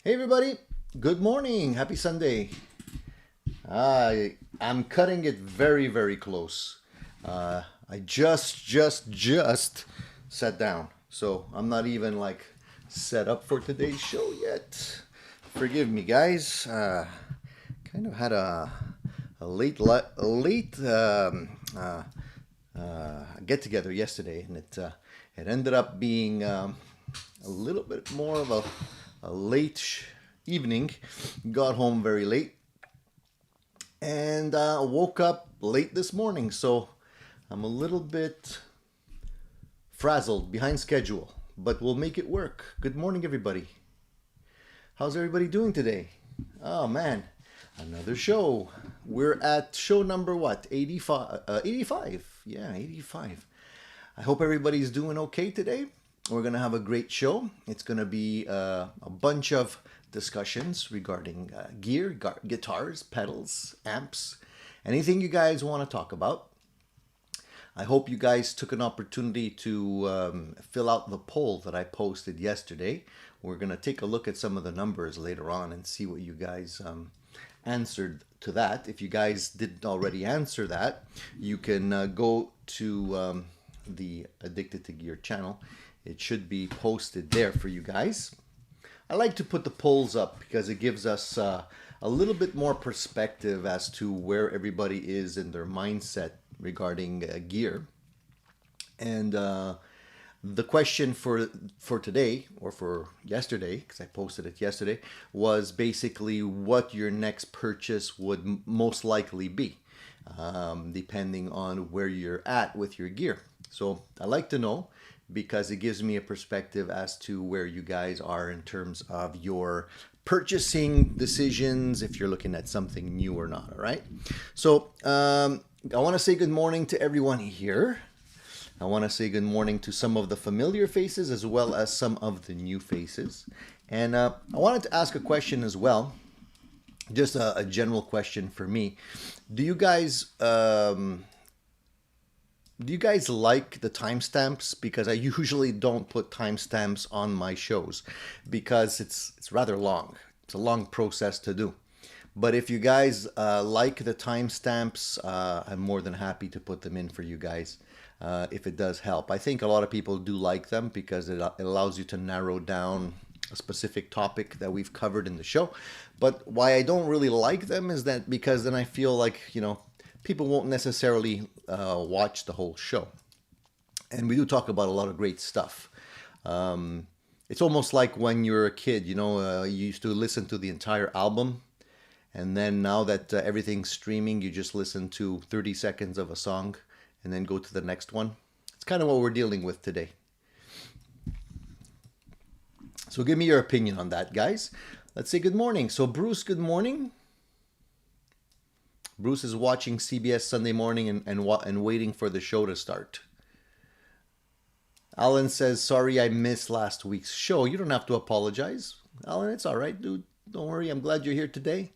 Hey everybody, good morning, happy Sunday. I'm cutting it very close. I just sat down, so I'm not even like set up for today's show yet. Forgive me, guys. Kind of had a late get together yesterday, and it ended up being a little bit more of a late evening. Got home very late and woke up late this morning, so I'm a little bit frazzled, behind schedule, but we'll make it work. Good morning, everybody. How's everybody doing today? Oh man, another show. We're at show number what? 85. 85. Yeah, 85. I hope everybody's doing okay today. We're going to have a great show. It's going to be a bunch of discussions regarding gear, guitars, pedals, amps, anything you guys want to talk about. I hope you guys took an opportunity to fill out the poll that I posted yesterday. We're going to take a look at some of the numbers later on and see what you guys answered to that. If you guys didn't already answer that, you can go to the Addicted to Gear channel. It should be posted there for you guys. I like to put the polls up because it gives us a little bit more perspective as to where everybody is in their mindset regarding gear. And the question for today, or for yesterday, because I posted it yesterday, was basically what your next purchase would most likely be, depending on where you're at with your gear. So I like to know because it gives me a perspective as to where you guys are in terms of your purchasing decisions, if you're looking at something new or not. All right. So I want to say good morning to everyone here. I want to say good morning to some of the familiar faces as well as some of the new faces. And I wanted to ask a question as well, just a general question for me. Do you guys like the timestamps? Because I usually don't put timestamps on my shows because it's rather long. It's a long process to do. But if you guys like the timestamps, I'm more than happy to put them in for you guys if it does help. I think a lot of people do like them because it allows you to narrow down a specific topic that we've covered in the show. But why I don't really like them is that because then I feel like, people won't necessarily watch the whole show. And we do talk about a lot of great stuff. It's almost like when you're a kid, you used to listen to the entire album. And then now that everything's streaming, you just listen to 30 seconds of a song and then go to the next one. It's kind of what we're dealing with today. So give me your opinion on that, guys. Let's say good morning. So Bruce, good morning. Bruce is watching CBS Sunday Morning and waiting for the show to start. Alan says, sorry I missed last week's show. You don't have to apologize. Alan, it's all right, dude. Don't worry. I'm glad you're here today.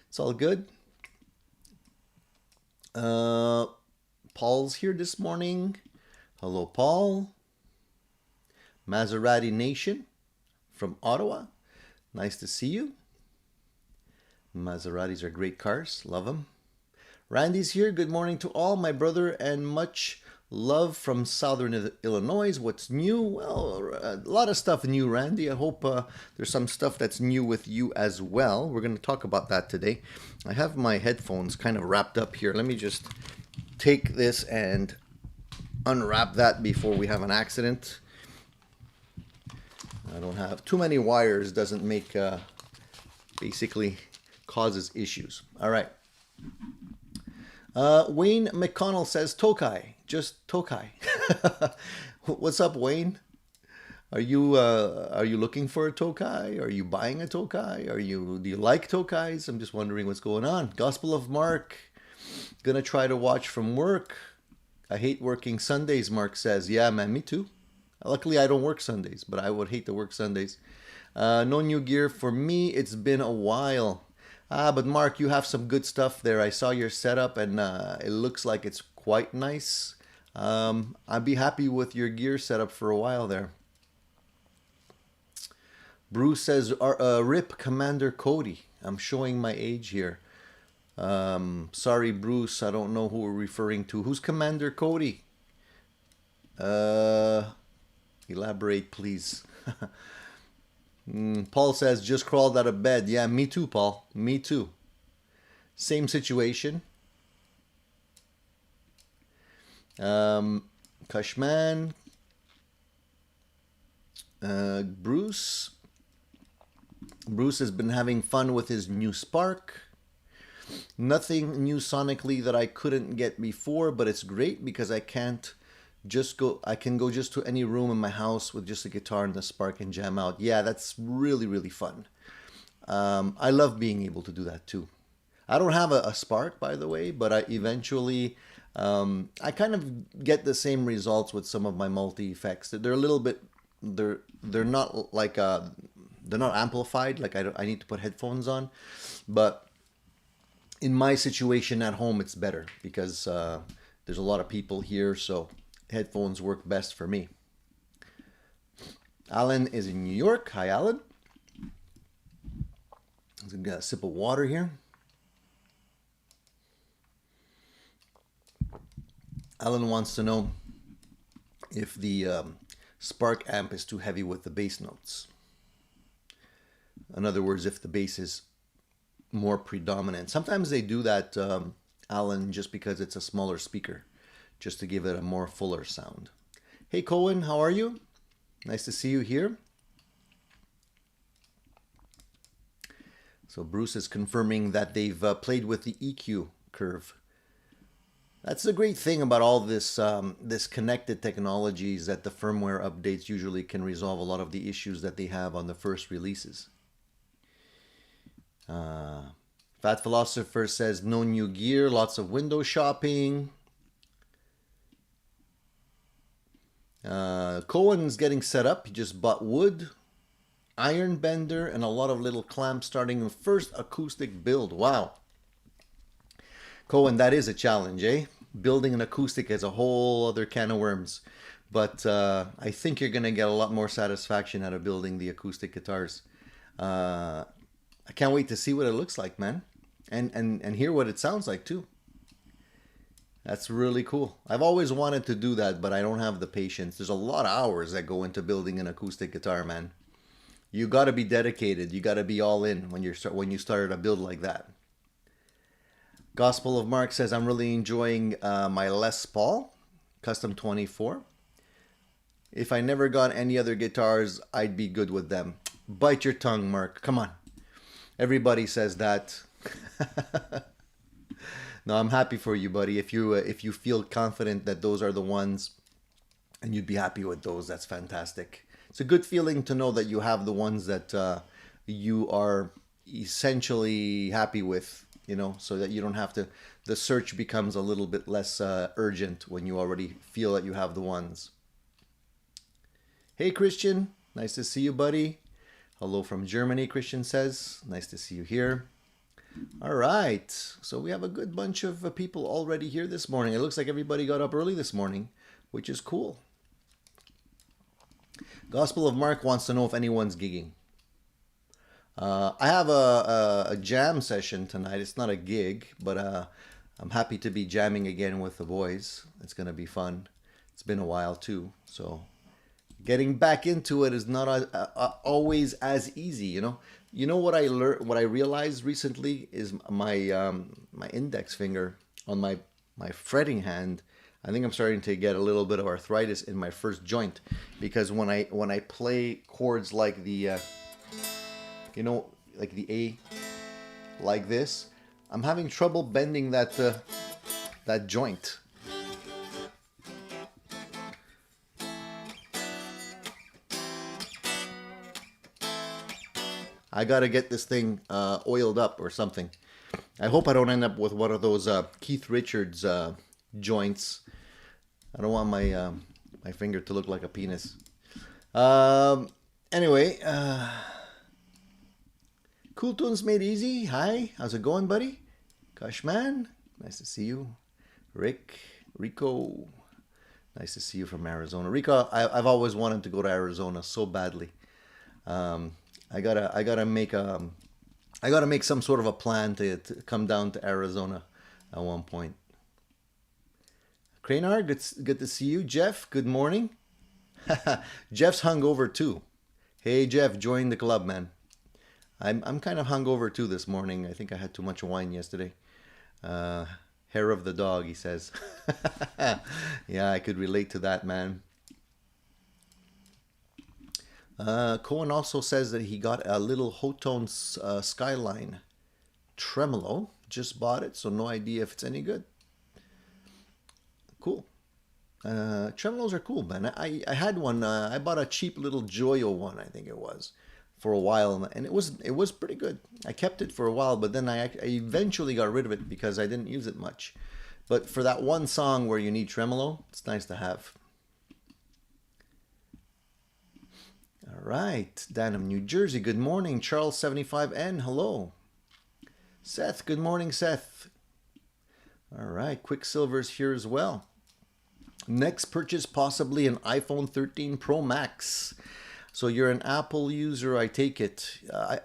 It's all good. Paul's here this morning. Hello, Paul. Maserati Nation from Ottawa. Nice to see you. Maseratis are great cars. Love them. Randy's here. Good morning to all. My brother and much love from Southern Illinois. What's new? Well, a lot of stuff new, Randy. I hope there's some stuff that's new with you as well. We're going to talk about that today. I have my headphones kind of wrapped up here. Let me just take this and unwrap that before we have an accident. I don't have too many wires. Doesn't make basically causes issues. All right. Wayne McConnell says Tokai, just Tokai. What's up, Wayne? Are you looking for a Tokai? Are you buying a Tokai? Do you like Tokais? I'm just wondering what's going on. Gospel of Mark, gonna try to watch from work. I hate working Sundays, Mark says. Yeah, man, me too. Luckily, I don't work Sundays, but I would hate to work Sundays. No new gear for me. It's been a while. But Mark, you have some good stuff there. I saw your setup and it looks like it's quite nice. I'd be happy with your gear setup for a while there. Bruce says, "Rip Commander Cody." I'm showing my age here. Sorry, Bruce. I don't know who we're referring to. Who's Commander Cody? Elaborate, please. Paul says, "Just crawled out of bed." Yeah, me too, Paul. Me too. Same situation. Kashman. Bruce. Bruce has been having fun with his new Spark. Nothing new sonically that I couldn't get before, but it's great because I can go just to any room in my house with just a guitar and the Spark and jam out. Yeah, that's really, really fun. I love being able to do that too. I don't have a Spark, by the way, but I eventually, I kind of get the same results with some of my multi effects. They're a little bit, they're not like, they're not amplified. Like I need to put headphones on, but in my situation at home, it's better because there's a lot of people here, so headphones work best for me. Alan is in New York. Hi, Alan. I'm gonna get a sip of water here. Alan wants to know if the Spark amp is too heavy with the bass notes. In other words, if the bass is more predominant. Sometimes they do that, Alan, just because it's a smaller speaker, just to give it a more fuller sound. Hey, Cohen, how are you? Nice to see you here. So Bruce is confirming that they've played with the EQ curve. That's the great thing about all this this connected technologies, that the firmware updates usually can resolve a lot of the issues that they have on the first releases. Fat Philosopher says no new gear, lots of window shopping. Cohen's getting set up. He just bought wood, iron bender, and a lot of little clamps starting the first acoustic build. Wow. Cohen, that is a challenge, eh? Building an acoustic is a whole other can of worms. But I think you're going to get a lot more satisfaction out of building the acoustic guitars. I can't wait to see what it looks like, man. And hear what it sounds like, too. That's really cool. I've always wanted to do that, but I don't have the patience. There's a lot of hours that go into building an acoustic guitar, man. You got to be dedicated. You got to be all in when you start a build like that. Gospel of Mark says, I'm really enjoying my Les Paul Custom 24. If I never got any other guitars, I'd be good with them. Bite your tongue, Mark. Come on. Everybody says that. No, I'm happy for you, buddy. If you feel confident that those are the ones and you'd be happy with those, that's fantastic. It's a good feeling to know that you have the ones that you are essentially happy with, you know, so that you don't have to, the search becomes a little bit less urgent when you already feel that you have the ones. Hey, Christian. Nice to see you, buddy. Hello from Germany, Christian says. Nice to see you here. All right. So we have a good bunch of people already here this morning. It looks like everybody got up early this morning, which is cool. Gospel of Mark wants to know if anyone's gigging. I have a jam session tonight. It's not a gig, but I'm happy to be jamming again with the boys. It's going to be fun. It's been a while too, so getting back into it is not always as easy, you know. You know what I learned, what I realized recently is my my index finger on my fretting hand. I think I'm starting to get a little bit of arthritis in my first joint, because when I play chords like the you know, like the A, like this, I'm having trouble bending that that joint. I gotta get this thing oiled up or something. I hope I don't end up with one of those Keith Richards joints. I don't want my my finger to look like a penis. Anyway, Cool Tunes Made Easy. Hi, how's it going, buddy? Kashman, nice to see you. Rico, nice to see you from Arizona. Rico, I've always wanted to go to Arizona so badly. I gotta make I gotta make some sort of a plan to come down to Arizona at one point. Cranard, it's good to see you. Jeff, good morning. Jeff's hungover too. Hey Jeff, join the club, man. I'm kind of hungover too this morning. I think I had too much wine yesterday. Uh, Hair of the dog, he says. Yeah, I could relate to that, man. Cohen also says that he got a little Hotone Skyline tremolo. Just bought it, so no idea if it's any good. Cool. Tremolos are cool, man. I had one. I bought a cheap little Joyo one, I think it was, for a while, and it was pretty good. I kept it for a while, but then I eventually got rid of it because I didn't use it much. But for that one song where you need tremolo, it's nice to have. All right, Danham, New Jersey. Good morning, Charles 75N. Hello, Seth. Good morning, Seth. All right, Quicksilver's here as well. Next purchase, possibly an iPhone 13 Pro Max. So you're an Apple user, I take it.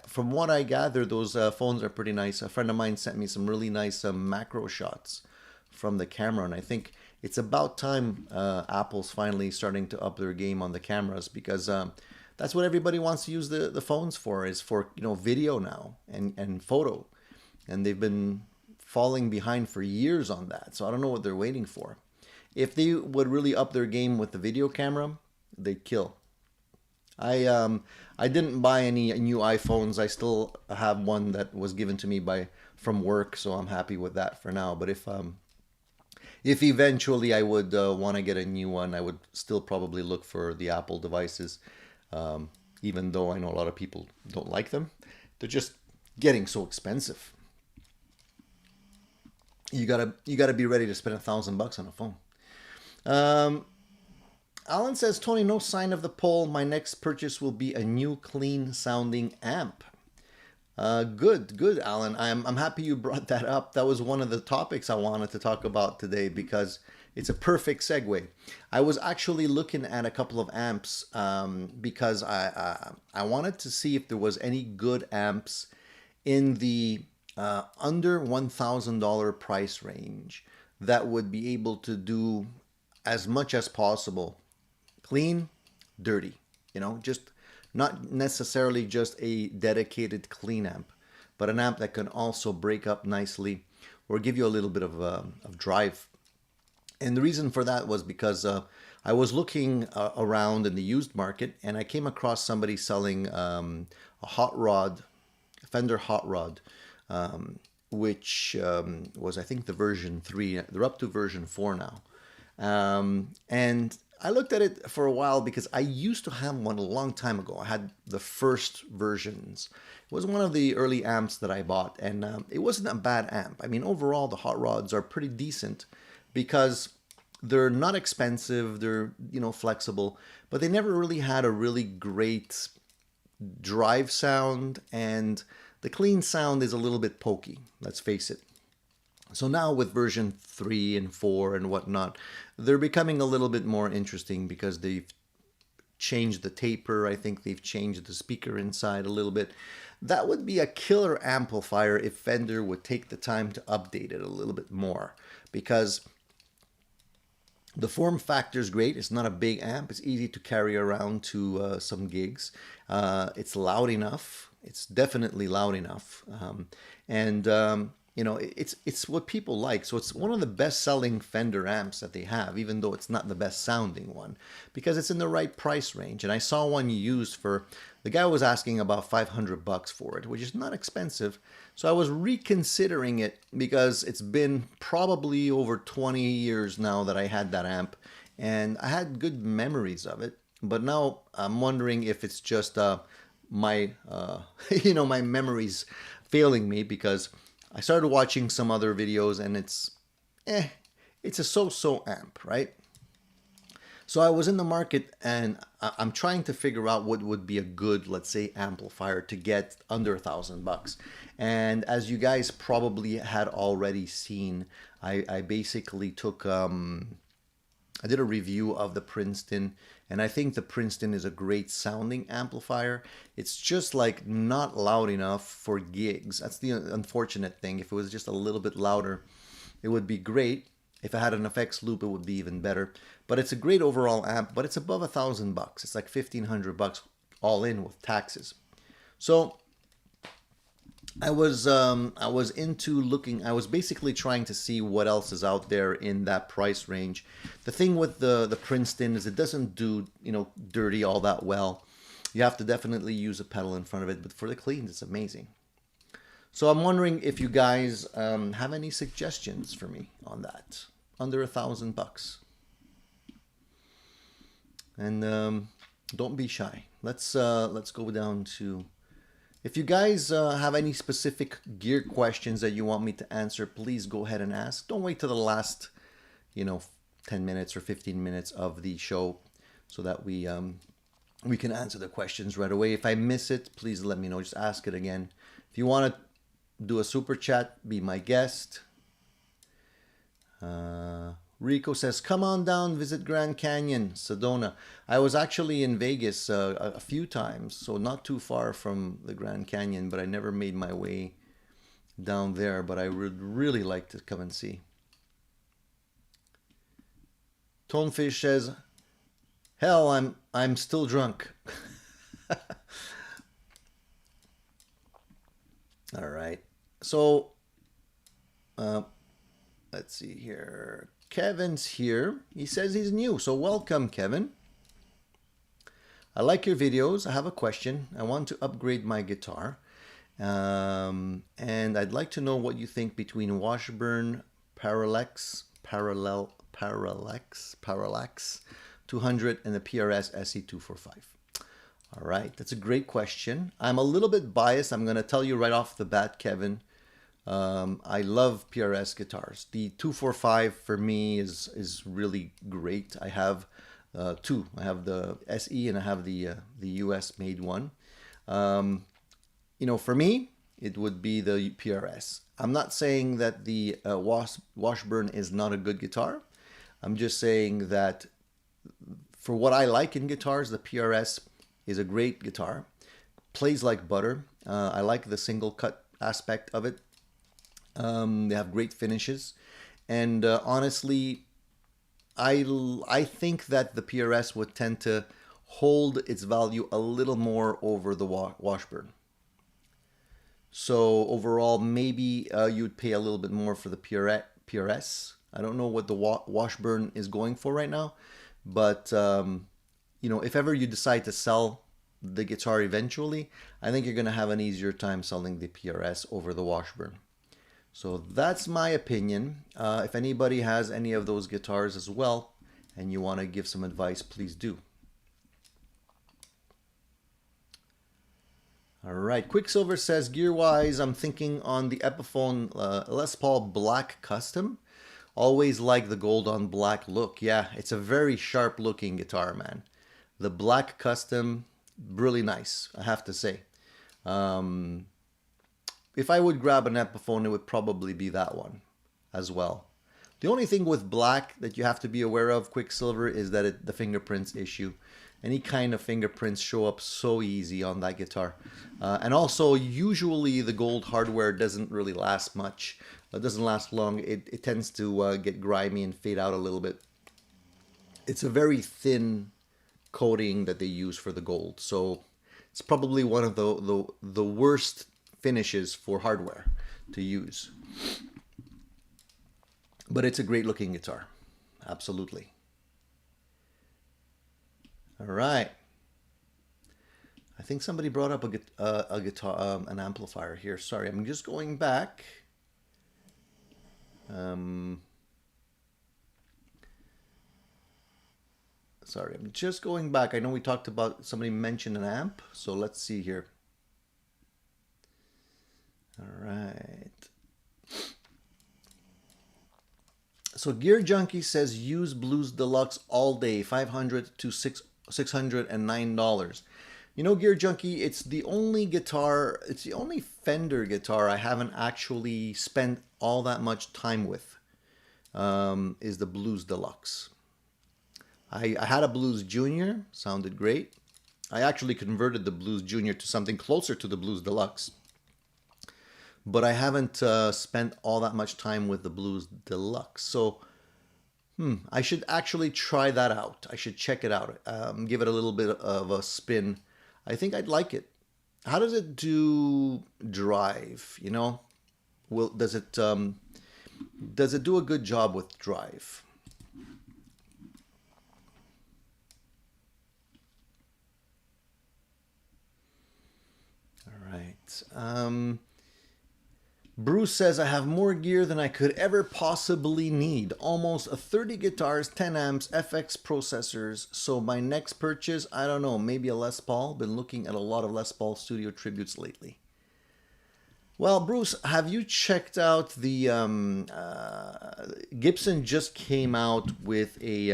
From what I gather, those phones are pretty nice. A friend of mine sent me some really nice macro shots from the camera, and I think it's about time Apple's finally starting to up their game on the cameras, because that's what everybody wants to use the phones for, is for video now and photo, and they've been falling behind for years on that. So I don't know what they're waiting for. If they would really up their game with the video camera, they'd kill. I didn't buy any new iPhones. I still have one that was given to me from work, so I'm happy with that for now. But if eventually I would want to get a new one, I would still probably look for the Apple devices, even though I know a lot of people don't like them. They're just getting so expensive. You gotta be ready to spend $1,000 on a phone. Alan says, Tony, no sign of the poll. My next purchase will be a new clean sounding amp. Good, Alan. I'm happy you brought that up. That was one of the topics I wanted to talk about today, because it's a perfect segue. I was actually looking at a couple of amps because I wanted to see if there was any good amps in the under $1,000 price range that would be able to do as much as possible. Clean, dirty, just not necessarily just a dedicated clean amp, but an amp that can also break up nicely or give you a little bit of drive. And the reason for that was because I was looking around in the used market, and I came across somebody selling a hot rod, a Fender hot rod, which was, I think, the version 3. They're up to version 4 now. And I looked at it for a while because I used to have one a long time ago. I had the first versions. It was one of the early amps that I bought, and it wasn't a bad amp. I mean, overall, the hot rods are pretty decent because they're not expensive, they're, flexible, but they never really had a really great drive sound, and the clean sound is a little bit pokey, let's face it. So now with version 3 and 4 and whatnot, they're becoming a little bit more interesting because they've changed the taper. I think they've changed the speaker inside a little bit. That would be a killer amplifier if Fender would take the time to update it a little bit more, because the form factor is great. It's not a big amp. It's easy to carry around to some gigs. It's loud enough. It's definitely loud enough. It's what people like. So it's one of the best-selling Fender amps that they have, even though it's not the best-sounding one, because it's in the right price range. And I saw one used for, the guy was asking about $500 for it, which is not expensive. So I was reconsidering it because it's been probably over 20 years now that I had that amp, and I had good memories of it. But now I'm wondering if it's just my my memories failing me, because I started watching some other videos, and it's a so-so amp, right? So I was in the market, and I'm trying to figure out what would be a good, let's say, amplifier to get under $1,000. And as you guys probably had already seen, I basically took a I did a review of the Princeton, and I think the Princeton is a great sounding amplifier. It's just like not loud enough for gigs. That's the unfortunate thing. If it was just a little bit louder, it would be great. If I had an effects loop, it would be even better. But it's a great overall amp, but it's above $1,000. It's like $1,500 all in with taxes. So I was into looking. I was basically trying to see what else is out there in that price range. The thing with the Princeton is it doesn't do dirty all that well. You have to definitely use a pedal in front of it, but for the cleans, it's amazing. So I'm wondering if you guys have any suggestions for me on that under $1,000. And don't be shy. Let's go down to. If you guys have any specific gear questions that you want me to answer, please go ahead and ask. Don't wait till the last, 10 minutes or 15 minutes of the show so that we can answer the questions right away. If I miss it, please let me know. Just ask it again. If you want to do a super chat, be my guest. Rico says, come on down, visit Grand Canyon, Sedona. I was actually in Vegas a few times, so not too far from the Grand Canyon, but I never made my way down there, but I would really like to come and see. Tonefish says, hell, I'm still drunk. All right. So, let's see here. Kevin's here. He says he's new. So welcome, Kevin. I like your videos. I have a question. I want to upgrade my guitar. And I'd like to know what you think between Washburn Parallax 200 and the PRS SE245. All right, that's a great question. I'm a little bit biased. I'm going to tell you right off the bat, Kevin. I love PRS guitars. The 245 for me is really great. I have two. I have the SE and I have the US made one. For me, it would be the PRS. I'm not saying that the Washburn is not a good guitar. I'm just saying that for what I like in guitars, the PRS is a great guitar. Plays like butter. I like the single cut aspect of it. They have great finishes, and honestly, I think that the PRS would tend to hold its value a little more over the Washburn. So overall, maybe you'd pay a little bit more for the PRS. I don't know what the Washburn is going for right now, but if ever you decide to sell the guitar eventually, I think you're going to have an easier time selling the PRS over the Washburn. So that's my opinion. If anybody has any of those guitars as well and you want to give some advice, please do. All right, Quicksilver says, gear-wise, I'm thinking on the Epiphone Les Paul Black Custom. Always like the gold on black look. Yeah, it's a very sharp looking guitar, man. The Black Custom, really nice, I have to say. If I would grab an Epiphone, it would probably be that one as well. The only thing with black that you have to be aware of, Quicksilver, is that the fingerprints issue. Any kind of fingerprints show up so easy on that guitar. And also, usually the gold hardware doesn't really last much. It doesn't last long. It tends to get grimy and fade out a little bit. It's a very thin coating that they use for the gold. So it's probably one of the worst finishes for hardware to use, but it's a great looking guitar, absolutely. All right, I think somebody brought up a guitar, an amplifier here. Sorry, I'm just going back. Sorry, I'm just going back. I know we talked about, somebody mentioned an amp, so let's see here. All right. So Gear Junkie says use Blues Deluxe all day, $500 to $609. Gear Junkie, it's the only guitar, it's the only Fender guitar I haven't actually spent all that much time with, is the Blues Deluxe. I had a Blues Junior, sounded great. I actually converted the Blues Junior to something closer to the Blues Deluxe, but I haven't spent all that much time with the Blues Deluxe. So I should actually try that out. I should check it out, give it a little bit of a spin. I think I'd like it. How does it do drive? You know, does it do a good job with drive? All right. Bruce says, I have more gear than I could ever possibly need. Almost 30 guitars, 10 amps, FX processors. So my next purchase, I don't know, maybe a Les Paul. Been looking at a lot of Les Paul studio tributes lately. Well, Bruce, have you checked out the Gibson just came out with a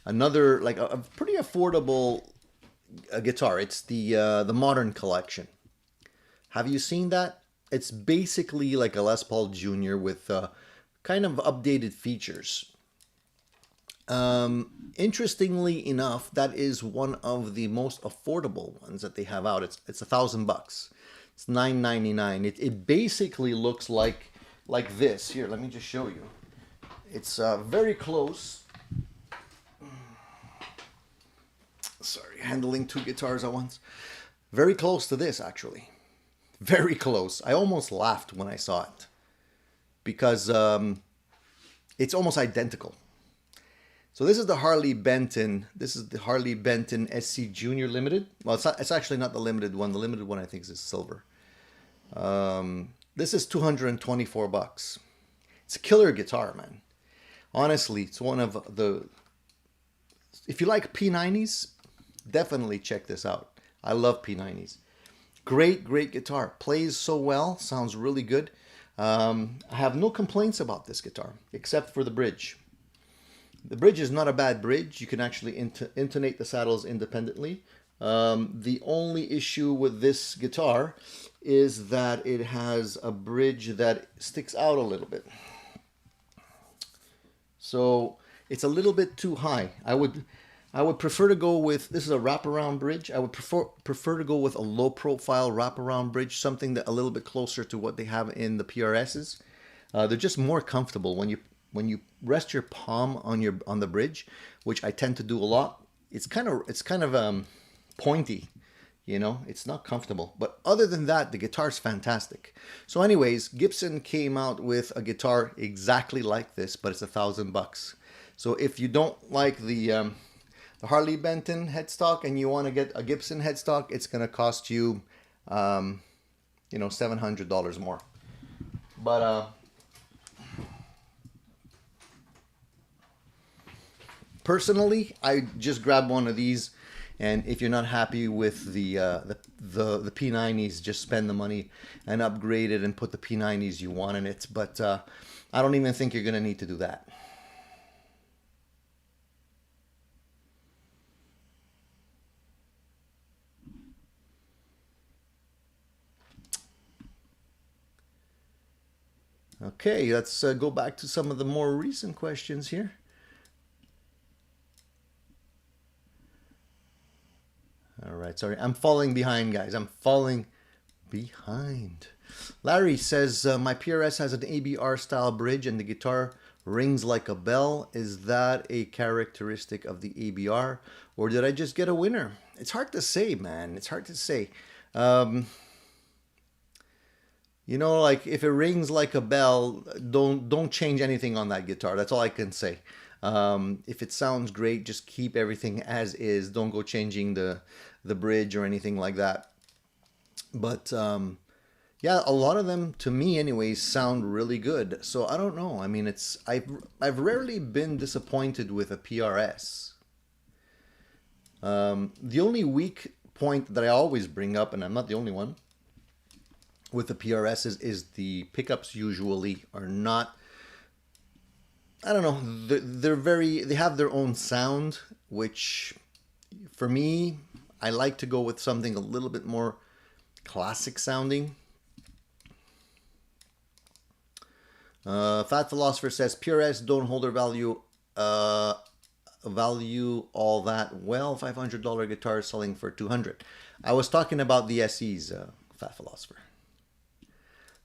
another like a pretty affordable guitar. It's the Modern Collection. Have you seen that? It's basically like a Les Paul Jr. with kind of updated features. Interestingly enough, that is one of the most affordable ones that they have out. It's $1,000. It's $999. It basically looks like this. Here, let me just show you. It's very close. Sorry, handling two guitars at once. Very close to this, actually. Very close. I almost laughed when I saw it because it's almost identical. So this is the Harley Benton. This is the Harley Benton SC Junior Limited. Well, it's actually not the limited one. The limited one I think is silver. This is $224. It's a killer guitar, man. Honestly, it's one of the. If you like P90s, definitely check this out. I love P90s. Great guitar. Plays so well. Sounds really good. I have no complaints about this guitar, except for the bridge. The bridge is not a bad bridge. You can actually intonate the saddles independently. The only issue with this guitar is that it has a bridge that sticks out a little bit. So it's a little bit too high. I would prefer to go with, this is a wraparound bridge. I would prefer to go with a low profile wraparound bridge, something that a little bit closer to what they have in the PRSs. They're just more comfortable when you rest your palm on the bridge, which I tend to do a lot. It's kind of pointy, you know. It's not comfortable. But other than that, the guitar's fantastic. So anyways, Gibson came out with a guitar exactly like this, but it's $1,000. So if you don't like the Harley Benton headstock and you want to get a Gibson headstock, it's going to cost you, $700 more. But personally, I just grab one of these, and if you're not happy with the P90s, just spend the money and upgrade it and put the P90s you want in it. But I don't even think you're going to need to do that. Okay, let's go back to some of the more recent questions here. All right, sorry, I'm falling behind, guys. I'm falling behind. Larry says, my PRS has an ABR style bridge and the guitar rings like a bell. Is that a characteristic of the ABR, or did I just get a winner? It's hard to say, man. It's hard to say. Like if it rings like a bell, don't change anything on that guitar. That's all I can say. If it sounds great, just keep everything as is. Don't go changing the bridge or anything like that. But yeah, a lot of them, to me anyways, sound really good. So I don't know. I mean, I've rarely been disappointed with a PRS. The only weak point that I always bring up, and I'm not the only one, with the PRSs is the pickups usually are not, I don't know, they have their own sound, which for me, I like to go with something a little bit more classic sounding. Fat Philosopher says PRS don't hold their value value all that well. $500 guitar selling for 200. I was talking about the SEs, Fat Philosopher.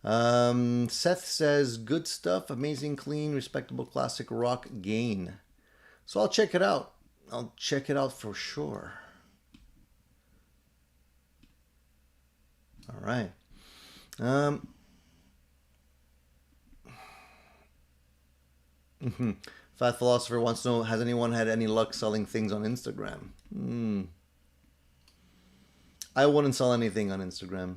Seth says, good stuff, amazing, clean, respectable classic rock gain. So I'll check it out. I'll check it out for sure. All right. Fat Philosopher wants to know, has anyone had any luck selling things on Instagram? I wouldn't sell anything on Instagram.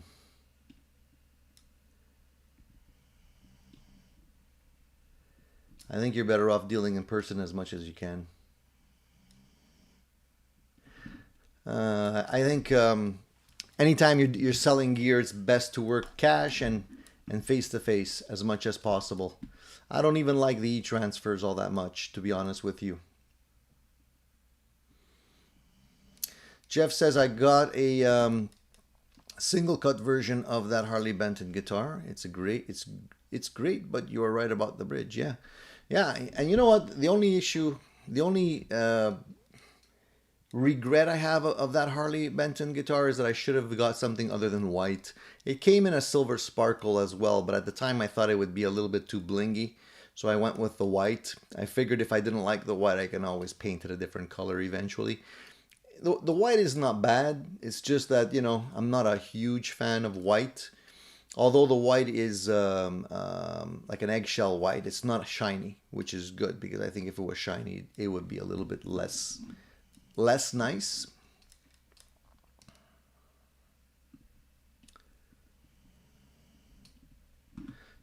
I think you're better off dealing in person as much as you can. I think anytime you're selling gear, it's best to work cash and face to face as much as possible. I don't even like the e-transfers all that much, to be honest with you. Jeff says, I got a single cut version of that Harley Benton guitar. It's great, but you are right about the bridge. Yeah. And you know what? The only regret I have of that Harley Benton guitar is that I should have got something other than white. It came in a silver sparkle as well, but at the time I thought it would be a little bit too blingy, so I went with the white. I figured if I didn't like the white, I can always paint it a different color eventually. The white is not bad. It's just that, you know, I'm not a huge fan of white. Although the white is like an eggshell white, it's not shiny, which is good, because I think if it was shiny, it would be a little bit less nice.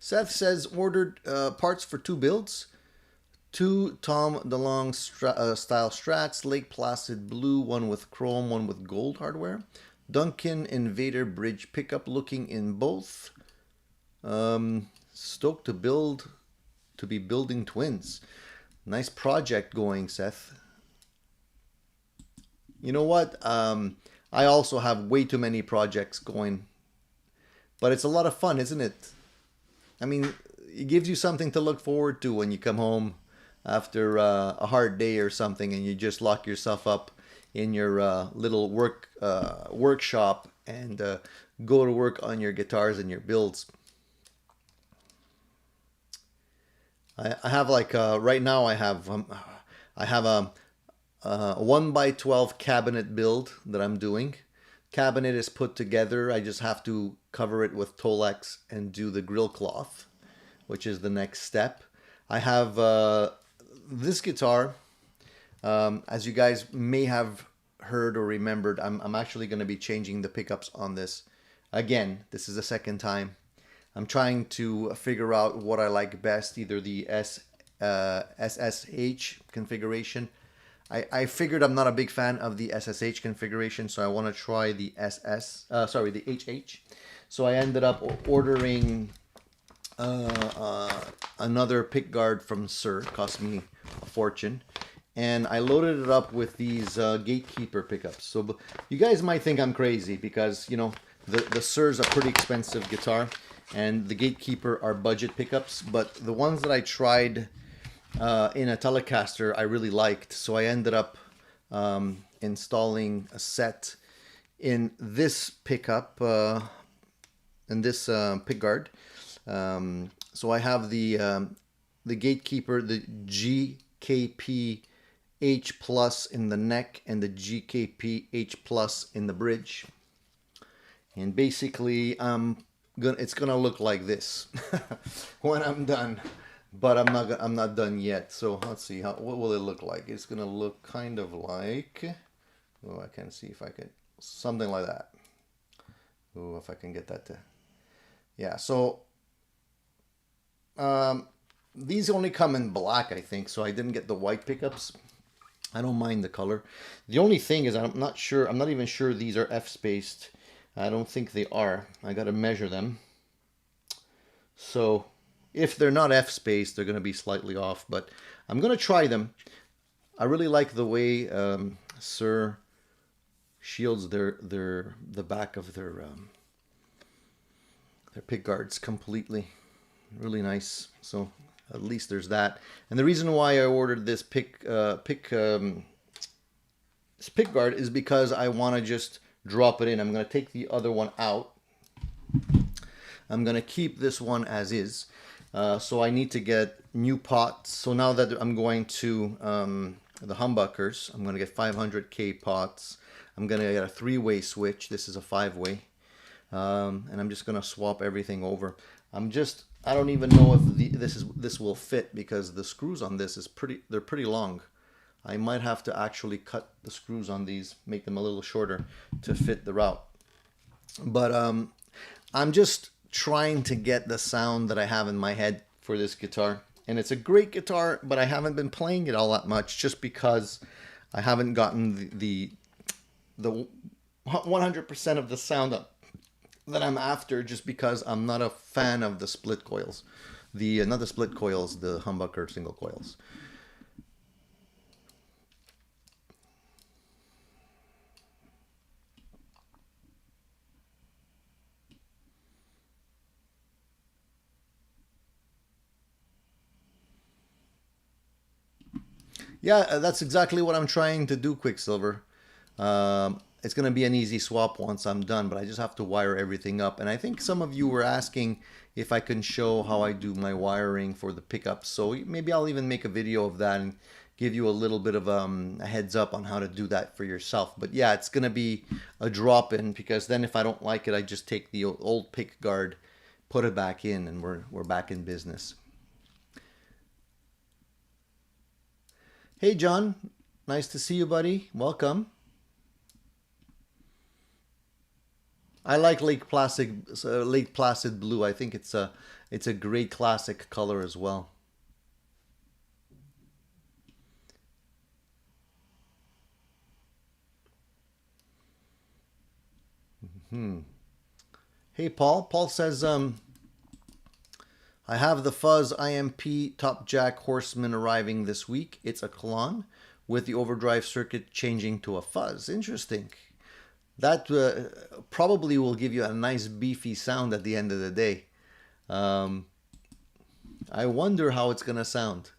Seth says, ordered parts for 2 builds. 2 Tom DeLonge style Strats, Lake Placid blue, one with chrome, one with gold hardware. Duncan Invader bridge pickup, looking in both. Stoked to be building twins. Nice project going, Seth. You know what? I also have way too many projects going, but it's a lot of fun, isn't it? I mean, it gives you something to look forward to when you come home after a hard day or something, and you just lock yourself up in your little workshop and go to work on your guitars and your builds. I have like right now I have a 1x12 cabinet build that I'm doing. Cabinet is put together. I just have to cover it with Tolex and do the grill cloth, which is the next step. I have this guitar. As you guys may have heard or remembered, I'm actually going to be changing the pickups on this. Again, this is the second time. I'm trying to figure out what I like best, either the SSH configuration. I figured I'm not a big fan of the SSH configuration, so I want to try the the HH. So I ended up ordering another pick guard from Sir. It cost me a fortune. And I loaded it up with these Gatekeeper pickups. So you guys might think I'm crazy because, you know, the Sir's a pretty expensive guitar, and the Gatekeeper are budget pickups. But the ones that I tried in a Telecaster I really liked, so I ended up installing a set in this pickup, in this pickguard. So I have the Gatekeeper, the GKP H plus in the neck and the GKP H plus in the bridge, and basically it's gonna look like this when I'm done. But I'm not done yet. So let's see what will it look like. It's gonna look kind of like, oh, I can see if I can, something like that. Oh, if I can get that to, yeah. So these only come in black, I think. So I didn't get the white pickups. I don't mind the color. The only thing is I'm not even sure these are F-spaced. I don't think they are. I gotta measure them. So if they're not F-spaced, they're going to be slightly off, but I'm going to try them. I really like the way Sir shields the back of their pick guards completely. Really nice. So at least there's that. And the reason why I ordered this pick guard is because I want to just drop it in. I'm going to take the other one out. I'm going to keep this one as is. So I need to get new pots. So now that I'm going to the humbuckers, I'm going to get 500K pots. I'm going to get a 3-way switch. This is a 5-way. And I'm just going to swap everything over. I don't even know if this will fit, because the screws on this they're pretty long. I might have to actually cut the screws on these, make them a little shorter to fit the route. But I'm just trying to get the sound that I have in my head for this guitar. And it's a great guitar, but I haven't been playing it all that much just because I haven't gotten the 100% of the sound that I'm after, just because I'm not a fan of the split coils. Not the split coils, the humbucker single coils. Yeah, that's exactly what I'm trying to do, Quicksilver. It's going to be an easy swap once I'm done, but I just have to wire everything up. And I think some of you were asking if I can show how I do my wiring for the pickups. So maybe I'll even make a video of that and give you a little bit of a heads up on how to do that for yourself. But yeah, it's going to be a drop-in, because then if I don't like it, I just take the old pick guard, put it back in, and we're back in business. Hey, John. Nice to see you, buddy. Welcome. I like Lake Placid blue. I think it's a great classic color as well. Hey, Paul. Paul says, I have the Fuzz IMP Top Jack Horseman arriving this week. It's a Klon with the overdrive circuit changing to a fuzz. Interesting. That probably will give you a nice beefy sound at the end of the day. I wonder how it's going to sound.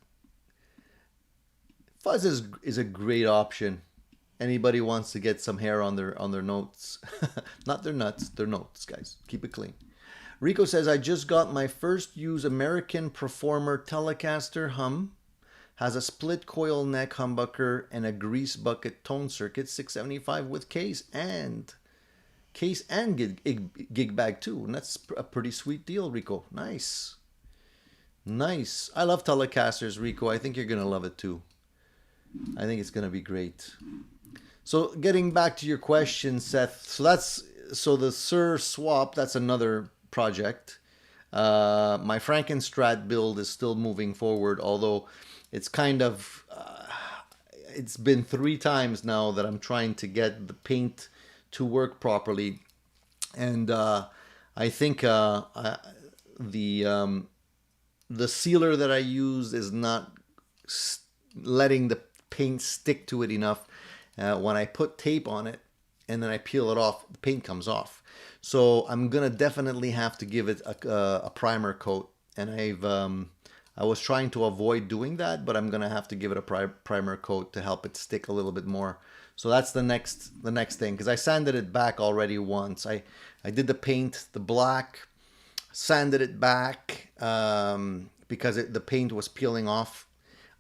Fuzz is a great option. Anybody wants to get some hair on their notes. Not their nuts, their notes, guys. Keep it clean. Rico says, I just got my first used American Performer Telecaster hum. Has a split coil neck humbucker and a grease bucket tone circuit, 675 with case and gig bag too. And that's a pretty sweet deal, Rico. Nice. Nice. I love Telecasters, Rico. I think you're going to love it too. I think it's going to be great. So getting back to your question, Seth. So the Sir swap, that's another project. My Frankenstrat build is still moving forward, although it's kind of it's been 3 times now that I'm trying to get the paint to work properly, and I think the sealer that I use is not letting the paint stick to it enough. When I put tape on it and then I peel it off, the paint comes off. So I'm gonna definitely have to give it a primer coat, and I was trying to avoid doing that, but I'm gonna have to give it a primer coat to help it stick a little bit more. So that's the next thing, because I sanded it back already once. I did the paint, the black, sanded it back because the paint was peeling off.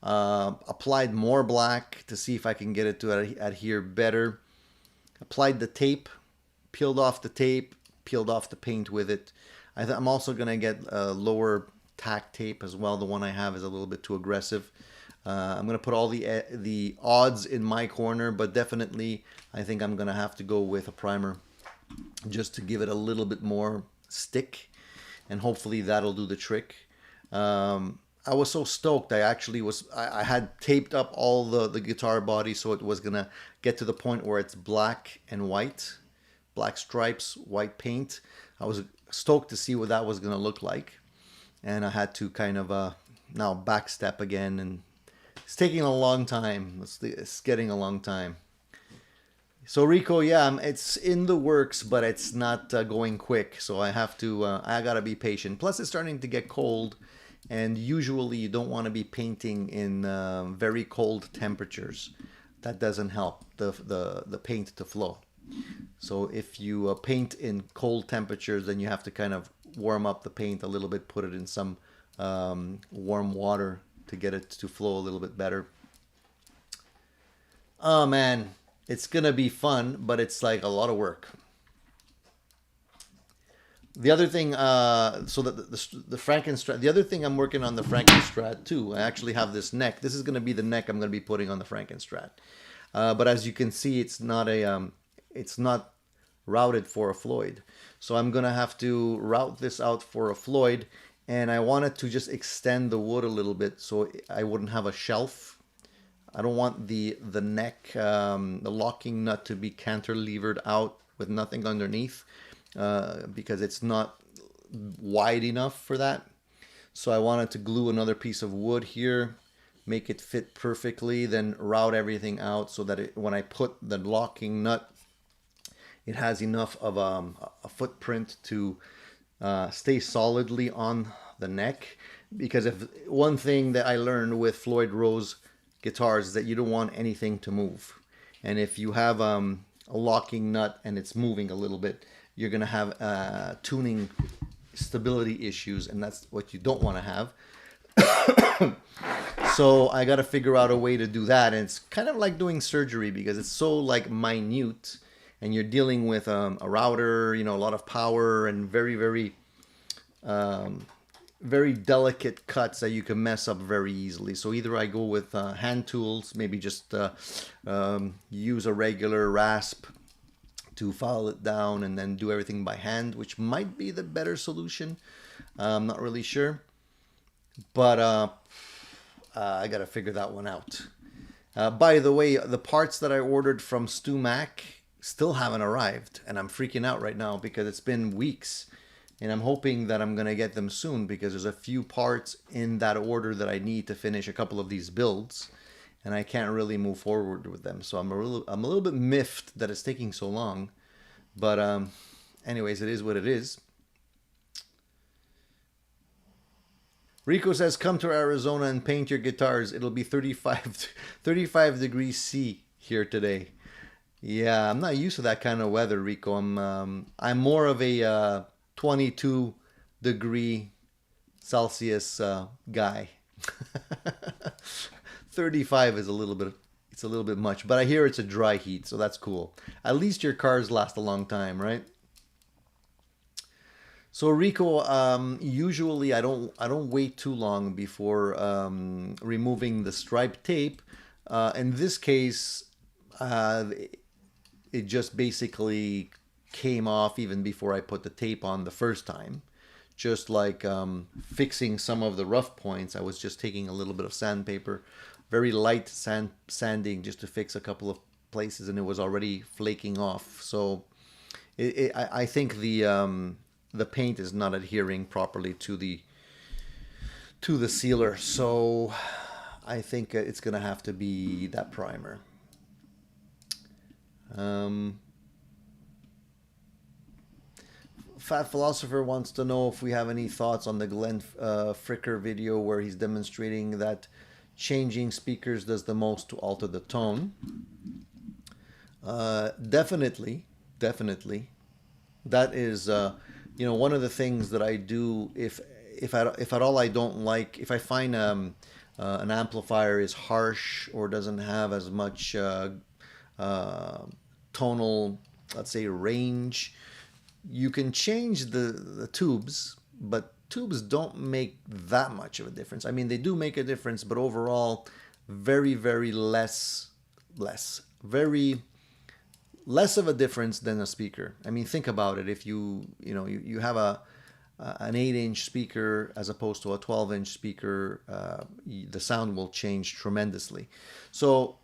Applied more black to see if I can get it to adhere better. Applied the tape, peeled off the tape, peeled off the paint with it. I'm also going to get a lower tack tape as well. The one I have is a little bit too aggressive. I'm going to put all the odds in my corner, but definitely I think I'm going to have to go with a primer just to give it a little bit more stick, and hopefully that'll do the trick. I was so stoked. I had taped up all the guitar body, so it was gonna get to the point where it's black and white, black stripes, white paint. I was stoked to see what that was gonna look like, and I had to kind of now backstep again, and it's taking a long time. It's getting a long time. So Rico, yeah, it's in the works, but it's not going quick. So I gotta be patient. Plus, it's starting to get cold and usually you don't want to be painting in very cold temperatures. That doesn't help the paint to flow. So if you paint in cold temperatures, then you have to kind of warm up the paint a little bit, put it in some warm water to get it to flow a little bit better. Oh man, it's gonna be fun, but it's like a lot of work. The other thing, so the Frankenstrat. The other thing I'm working on the Frankenstrat too. I actually have this neck. This is going to be the neck I'm going to be putting on the Frankenstrat. But as you can see, it's not routed for a Floyd. So I'm going to have to route this out for a Floyd, and I wanted to just extend the wood a little bit so I wouldn't have a shelf. I don't want the neck, the locking nut to be cantilevered out with nothing underneath. Because it's not wide enough for that. So I wanted to glue another piece of wood here, make it fit perfectly, then route everything out so that when I put the locking nut, it has enough of a footprint to stay solidly on the neck. Because if one thing that I learned with Floyd Rose guitars is that you don't want anything to move. And if you have a locking nut and it's moving a little bit, you're going to have tuning stability issues, and that's what you don't want to have. So I got to figure out a way to do that, and it's kind of like doing surgery because it's so like minute, and you're dealing with a router, you know, a lot of power and very, very, very delicate cuts that you can mess up very easily. So either I go with hand tools, maybe just use a regular rasp to file it down and then do everything by hand, which might be the better solution. I'm not really sure, but I gotta figure that one out. By the way, the parts that I ordered from Stu Mac still haven't arrived, and I'm freaking out right now because it's been weeks, and I'm hoping that I'm gonna get them soon because there's a few parts in that order that I need to finish a couple of these builds, and I can't really move forward with them. So I'm a little bit miffed that it's taking so long. But anyways, it is what it is. Rico says, come to Arizona and paint your guitars. It'll be 35 degrees C here today. Yeah, I'm not used to that kind of weather, Rico. I'm more of a 22 degree Celsius guy. 35 is a little bit much, but I hear it's a dry heat, so that's cool. At least your cars last a long time, right? So Rico, usually I don't wait too long before removing the stripe tape. In this case, it just basically came off even before I put the tape on the first time. Just like fixing some of the rough points, I was just taking a little bit of sandpaper, very light sanding just to fix a couple of places, and it was already flaking off. So I think the paint is not adhering properly to the sealer. So I think it's gonna have to be that primer. Fat Philosopher wants to know if we have any thoughts on the Glenn Fricker video where he's demonstrating that changing speakers does the most to alter the tone. Definitely. That is, one of the things that I do if at all I don't like, if I find an amplifier is harsh or doesn't have as much tonal, let's say, range. You can change the tubes, but tubes don't make that much of a difference. I mean, they do make a difference, but overall, very, very less of a difference than a speaker. I mean, think about it. If you have an 8-inch speaker as opposed to a 12-inch speaker, the sound will change tremendously. So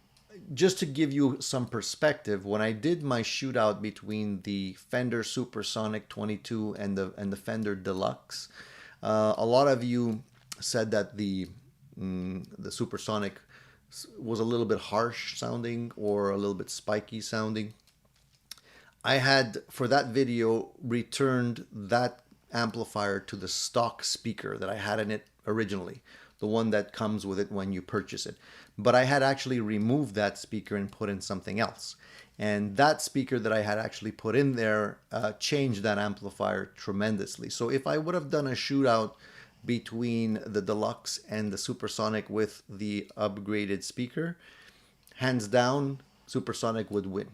just to give you some perspective, when I did my shootout between the Fender Supersonic 22 and the Fender Deluxe, a lot of you said that the Supersonic was a little bit harsh sounding or a little bit spiky sounding. I had, for that video, returned that amplifier to the stock speaker that I had in it originally, the one that comes with it when you purchase it. But I had actually removed that speaker and put in something else. And that speaker that I had actually put in there changed that amplifier tremendously. So if I would have done a shootout between the Deluxe and the Supersonic with the upgraded speaker, hands down, Supersonic would win.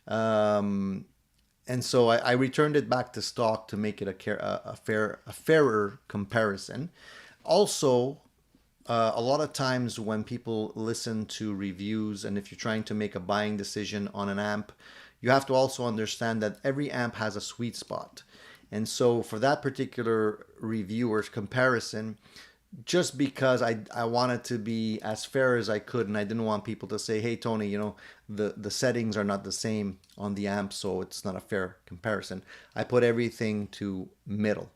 And so I returned it back to stock to make it a fairer comparison. Also, a lot of times when people listen to reviews, and if you're trying to make a buying decision on an amp, you have to also understand that every amp has a sweet spot. And so for that particular reviewer's comparison, just because I wanted to be as fair as I could, and I didn't want people to say, hey, Tony, you know, the settings are not the same on the amp, so it's not a fair comparison. I put everything to middle,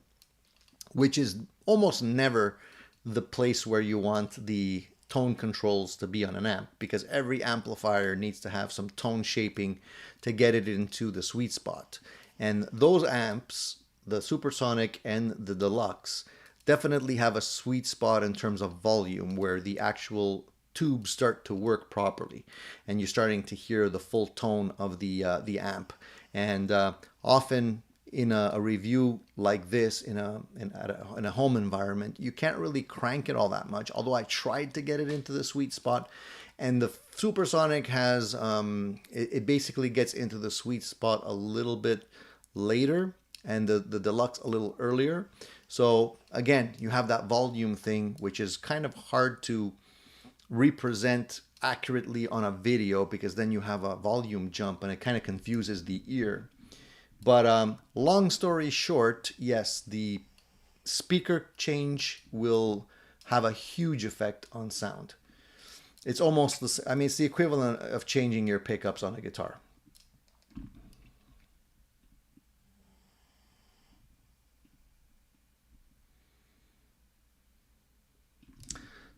which is almost never the place where you want the tone controls to be on an amp, because every amplifier needs to have some tone shaping to get it into the sweet spot. And those amps, the Supersonic and the Deluxe, definitely have a sweet spot in terms of volume where the actual tubes start to work properly and you're starting to hear the full tone of the amp. And often in a review like this in a home environment, you can't really crank it all that much, although I tried to get it into the sweet spot. And the Supersonic has it basically gets into the sweet spot a little bit later, and the Deluxe a little earlier. So again, you have that volume thing, which is kind of hard to represent accurately on a video, because then you have a volume jump and it kind of confuses the ear. But long story short, yes, the speaker change will have a huge effect on sound. It's almost the, I mean, it's the equivalent of changing your pickups on a guitar.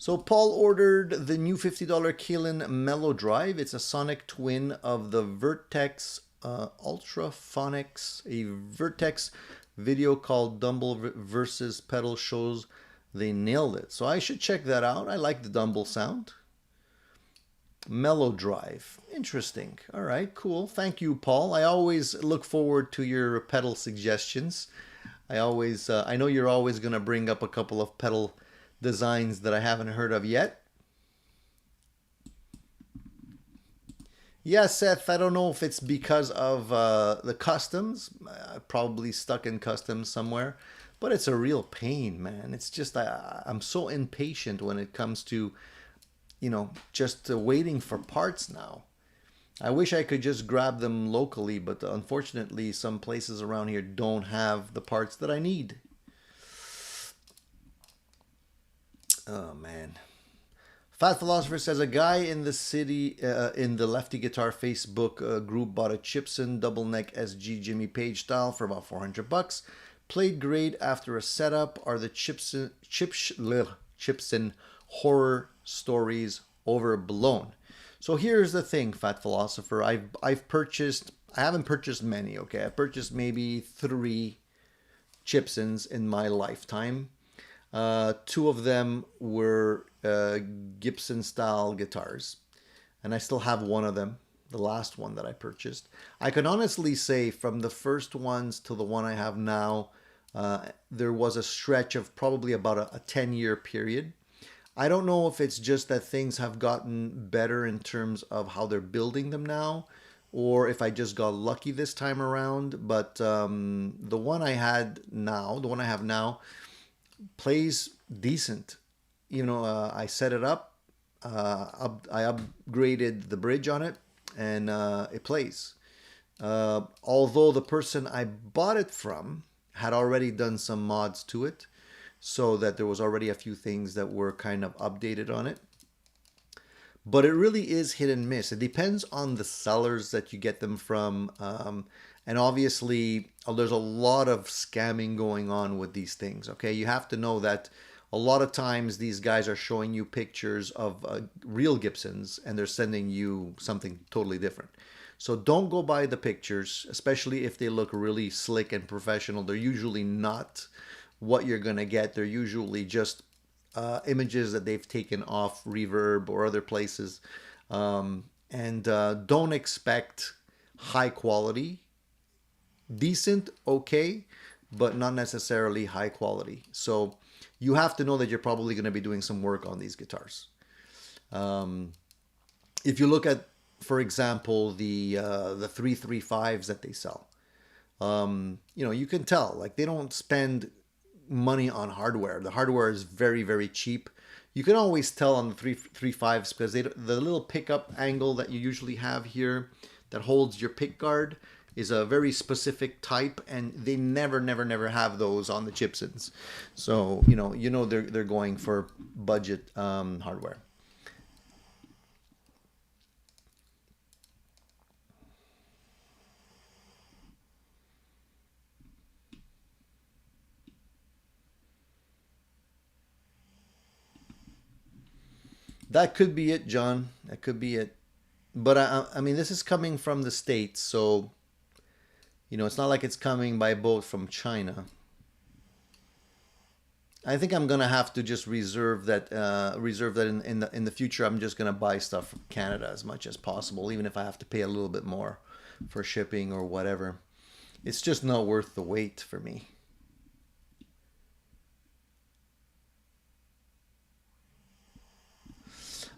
So Paul ordered the new $50 Kalen Mellow Drive. It's a sonic twin of the Vertex Ultraphonics. A Vertex video called Dumble versus Pedal shows they nailed it. So I should check that out. I like the Dumble sound. Mellow Drive. Interesting. All right, cool. Thank you, Paul. I always look forward to your pedal suggestions. I know you're always going to bring up a couple of pedal designs that I haven't heard of yet. Yeah, Seth, I don't know if it's because of the customs. Probably stuck in customs somewhere. But it's a real pain, man. It's just, I'm so impatient when it comes to, you know, just waiting for parts now. I wish I could just grab them locally, but unfortunately some places around here don't have the parts that I need. Oh, man. Fat Philosopher says, a guy in the city, in the Lefty Guitar Facebook group bought a Chipson double neck SG Jimmy Page style for about $400. Played great after a setup. Are the Chipson horror stories overblown? So here's the thing, Fat Philosopher. I haven't purchased many, okay? I purchased maybe 3 Chipsons in my lifetime. 2 of them were Gibson style guitars, and I still have one of them, the last one that I purchased. I can honestly say from the first ones to the one I have now, there was a stretch of probably about a 10-year period. I don't know if it's just that things have gotten better in terms of how they're building them now, or if I just got lucky this time around, but the one I have now, plays decent. You know, I set it up, I upgraded the bridge on it, and it plays. Although the person I bought it from had already done some mods to it, so that there was already a few things that were kind of updated on it. But it really is hit and miss. It depends on the sellers that you get them from. And obviously, there's a lot of scamming going on with these things, okay? You have to know that a lot of times these guys are showing you pictures of real Gibsons and they're sending you something totally different. So don't go by the pictures, especially if they look really slick and professional. They're usually not what you're going to get. They're usually just images that they've taken off Reverb or other places. And don't expect high quality. Decent, okay, but not necessarily high quality. So you have to know that you're probably going to be doing some work on these guitars. If you look at, for example, the 335s that they sell, you can tell like they don't spend money on hardware. The hardware is very, very cheap. You can always tell on the 335s because the little pickup angle that you usually have here that holds your pick guard is a very specific type, and they never have those on the Gibsons. So they're going for budget hardware. That could be it, John. That could be it. But I mean, this is coming from the States, so it's not like it's coming by boat from China. I think I'm gonna have to just reserve that. Reserve that in the future. I'm just gonna buy stuff from Canada as much as possible, even if I have to pay a little bit more for shipping or whatever. It's just not worth the wait for me.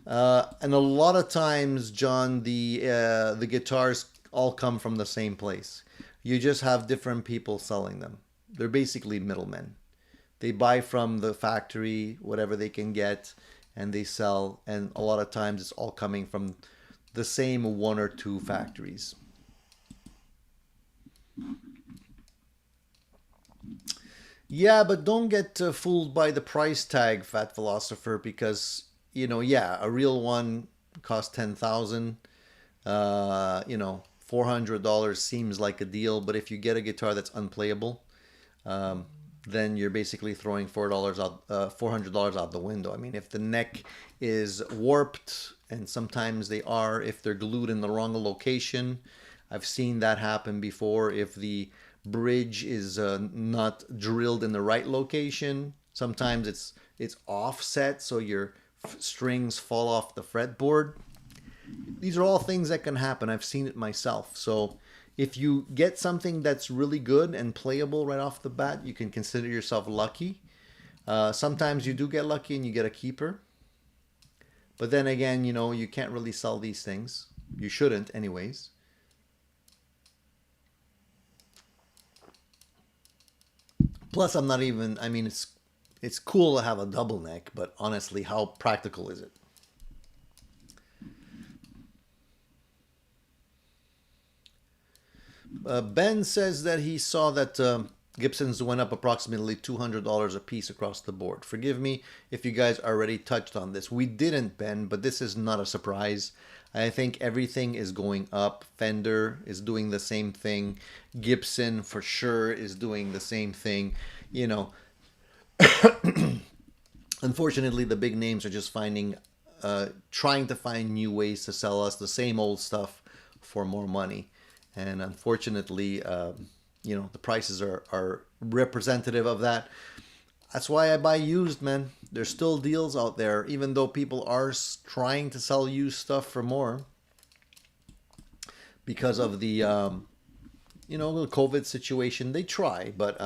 And a lot of times, John, the guitars all come from the same place. You just have different people selling them. They're basically middlemen. They buy from the factory whatever they can get, and they sell. And a lot of times, it's all coming from the same one or two factories. Yeah, but don't get fooled by the price tag, Fat Philosopher, because yeah, a real one costs 10,000. $400 seems like a deal, but if you get a guitar that's unplayable, then you're basically throwing $400 out the window. I mean, if the neck is warped, and sometimes they are, if they're glued in the wrong location, I've seen that happen before. If the bridge is not drilled in the right location, sometimes it's offset, so your strings fall off the fretboard. These are all things that can happen. I've seen it myself. So if you get something that's really good and playable right off the bat, you can consider yourself lucky. Sometimes you do get lucky and you get a keeper. But then again, you can't really sell these things. You shouldn't anyways. Plus, I mean, it's cool to have a double neck, but honestly, how practical is it? Ben says that he saw that Gibsons went up approximately $200 a piece across the board. Forgive me if you guys already touched on this. We didn't, Ben, but this is not a surprise. I think everything is going up. Fender is doing the same thing. Gibson for sure is doing the same thing. Unfortunately, the big names are just trying to find new ways to sell us the same old stuff for more money. And unfortunately, the prices are representative of that. That's why I buy used, man. There's still deals out there, even though people are trying to sell used stuff for more because of the COVID situation. They try, but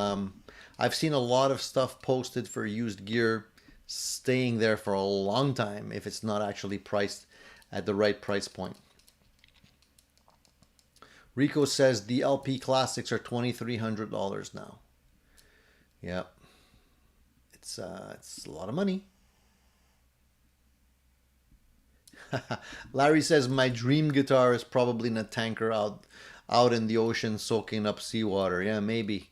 I've seen a lot of stuff posted for used gear staying there for a long time if it's not actually priced at the right price point. Rico says the LP classics are $2,300 now. Yep, it's a lot of money. Larry says my dream guitar is probably in a tanker out in the ocean soaking up seawater. Yeah, maybe.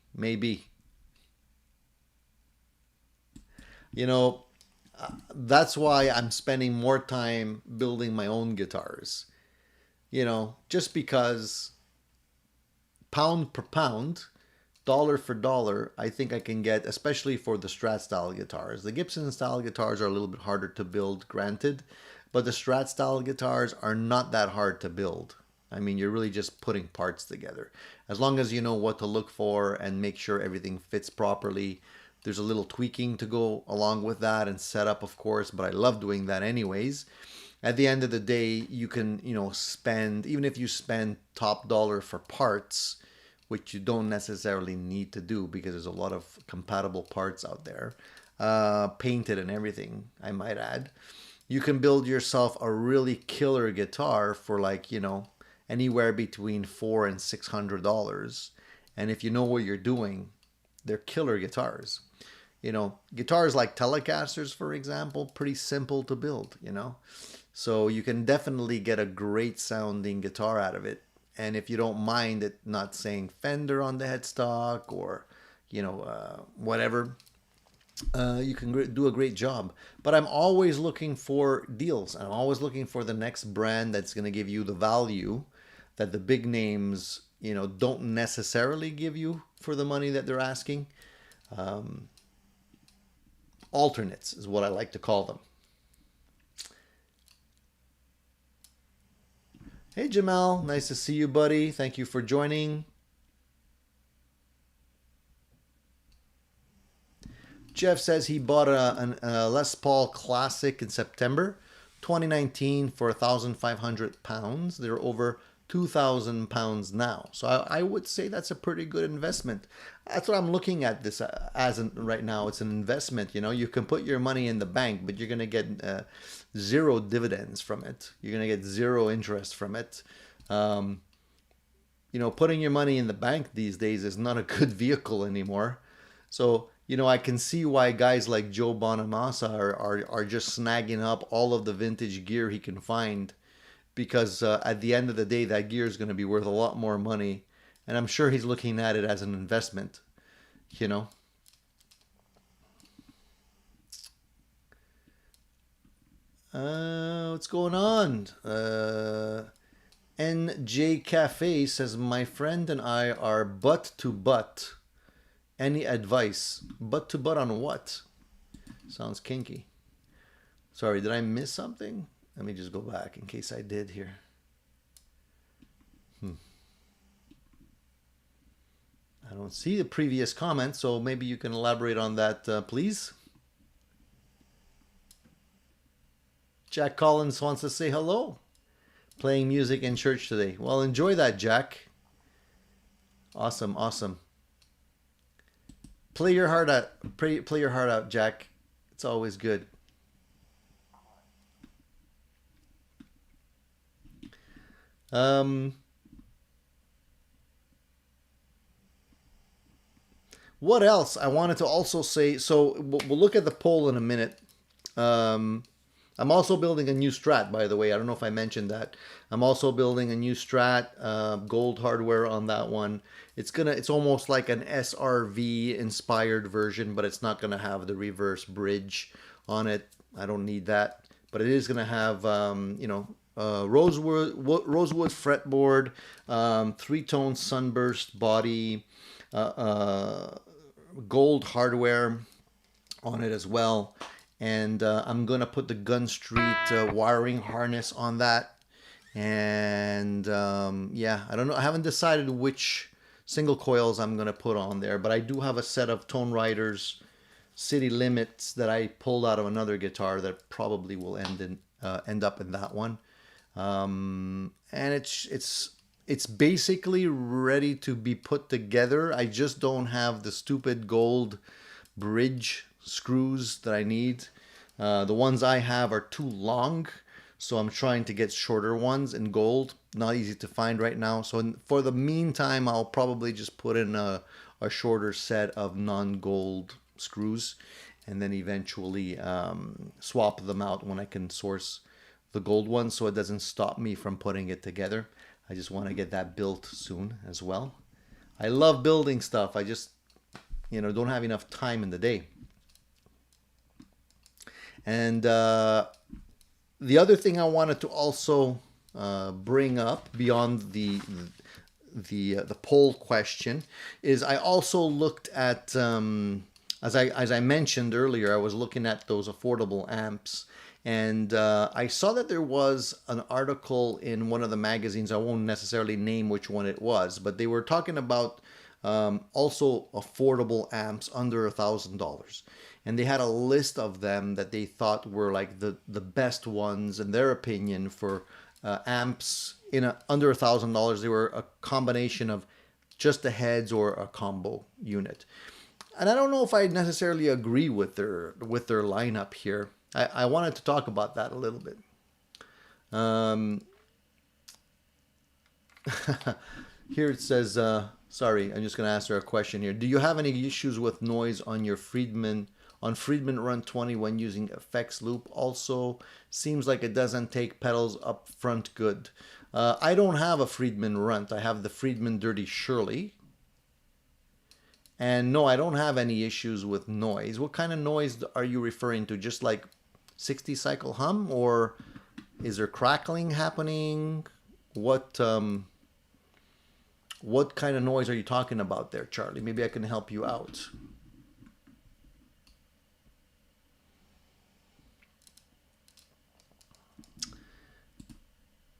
That's why I'm spending more time building my own guitars. Just because pound per pound, dollar for dollar, I think I can get, especially for the Strat style guitars. The Gibson style guitars are a little bit harder to build, granted, but the Strat style guitars are not that hard to build. I mean, you're really just putting parts together. As long as you know what to look for and make sure everything fits properly. There's a little tweaking to go along with that and setup, of course, but I love doing that anyways. At the end of the day, you can, spend, even if you spend top dollar for parts, which you don't necessarily need to do because there's a lot of compatible parts out there, painted and everything, I might add. You can build yourself a really killer guitar for like, anywhere between $400 and $600. And if you know what you're doing, they're killer guitars. Guitars like Telecasters, for example, pretty simple to build, So you can definitely get a great sounding guitar out of it. And if you don't mind it not saying Fender on the headstock or, whatever, you can do a great job. But I'm always looking for deals. I'm always looking for the next brand that's going to give you the value that the big names, don't necessarily give you for the money that they're asking. Alternates is what I like to call them. Hey Jamal, nice to see you, buddy. Thank you for joining. Jeff says he bought a Les Paul Classic in September 2019 for £1,500. They're over £2,000 now. So I would say that's a pretty good investment. That's what I'm looking at this as right now. It's an investment. You can put your money in the bank, but you're going to get zero dividends from it. You're going to get zero interest from it. Putting your money in the bank these days is not a good vehicle anymore. So, I can see why guys like Joe Bonamassa are just snagging up all of the vintage gear he can find. Because at the end of the day, that gear is going to be worth a lot more money. And I'm sure he's looking at it as an investment, What's going on? NJ Cafe says, my friend and I are butt to butt. Any advice? Butt to butt on what? Sounds kinky. Sorry, did I miss something? Let me just go back in case I did here. I don't see the previous comment, so maybe you can elaborate on that, please. Jack Collins wants to say hello. Playing music in church today. Well, enjoy that, Jack. Awesome, awesome. Play your heart out. Play your heart out, Jack. It's always good. What else? I wanted to also say, so we'll look at the poll in a minute. I'm also building a new Strat, by the way. I don't know if I mentioned that. I'm also building a new Strat, gold hardware on that one. It's almost like an SRV inspired version, but it's not gonna have the reverse bridge on it. I don't need that, but it is gonna have, rosewood fretboard, 3-tone sunburst body, gold hardware on it as well. And I'm gonna put the Gun Street wiring harness on that. And yeah, I don't know. I haven't decided which single coils I'm gonna put on there, but I do have a set of Tone Riders City Limits that I pulled out of another guitar that probably will end up in that one. And it's basically ready to be put together. I just don't have the stupid gold bridge screws that I need. The ones I have are too long, so I'm trying to get shorter ones in gold. Not easy to find right now. So for the meantime, I'll probably just put in a shorter set of non-gold screws, and then eventually swap them out when I can source the gold ones, so it doesn't stop me from putting it together. I just want to get that built soon as well. I love building stuff. I just don't have enough time in the day. And the other thing I wanted to also bring up beyond the poll question is I also looked at as I mentioned earlier, I was looking at those affordable amps, And I saw that there was an article in one of the magazines. I won't necessarily name which one it was, but they were talking about also affordable amps under $1,000. And they had a list of them that they thought were like the best ones in their opinion for amps under $1,000. They were a combination of just the heads or a combo unit. And I don't know if I necessarily agree with their lineup here. I wanted to talk about that a little bit. Here it says, sorry, I'm just going to answer a question here. Do you have any issues with noise on your Friedman Run 20 when using effects loop? Also, seems like it doesn't take pedals up front good. I don't have a Friedman Runt. I have the Friedman Dirty Shirley. And no, I don't have any issues with noise. What kind of noise are you referring to? Just like 60 cycle hum, or is there crackling happening? What kind of noise are you talking about there, Charlie? Maybe I can help you out.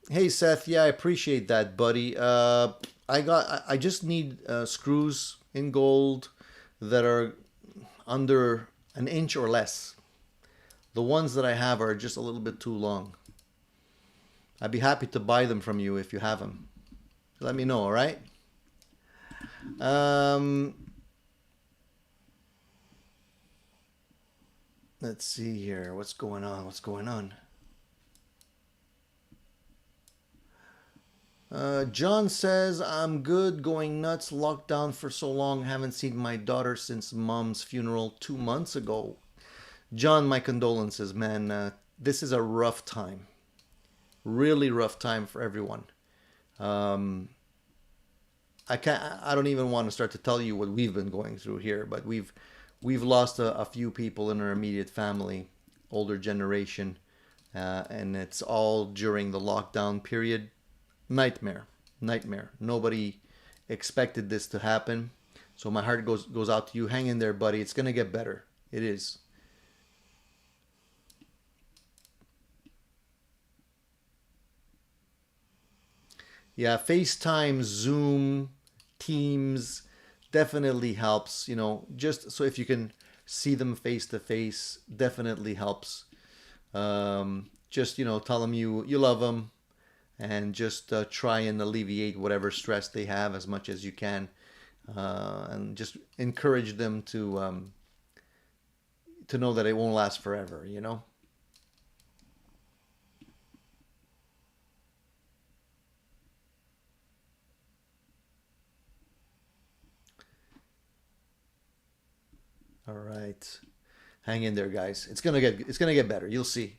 Hey Seth, yeah, I appreciate that, buddy. I just need screws in gold that are under an inch or less. The ones that I have are just a little bit too long. I'd be happy to buy them from you if you have them. Let me know, all right? Let's see here. What's going on? What's going on? John says, I'm good, going nuts, locked down for so long, haven't seen my daughter since mom's funeral 2 months ago. John, my condolences, man. This is a rough time. Really rough time for everyone. I don't even want to start to tell you what we've been going through here, but we've lost a few people in our immediate family, older generation, and it's all during the lockdown period. Nightmare. Nobody expected this to happen. So my heart goes out to you. Hang in there, buddy. It's gonna get better. It is. Yeah, FaceTime, Zoom, Teams definitely helps. Just so if you can see them face to face, definitely helps. Just tell them you love them, and just try and alleviate whatever stress they have as much as you can, and just encourage them to know that it won't last forever. All right, hang in there, guys. It's gonna get better. You'll see.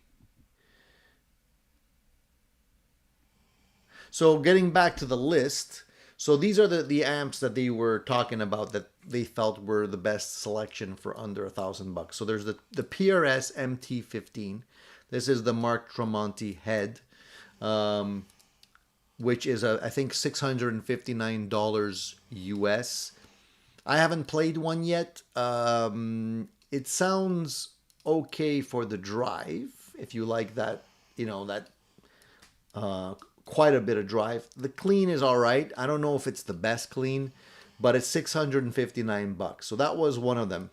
So getting back to the list, so these are the amps that they were talking about that they felt were the best selection for under $1,000. So there's the PRS MT15. This is the Mark Tremonti head, which is I think $659 US. I haven't played one yet. It sounds okay for the drive if you like that, that uh, quite a bit of drive. The clean is all right. I don't know if it's the best clean, but it's $659. So that was one of them.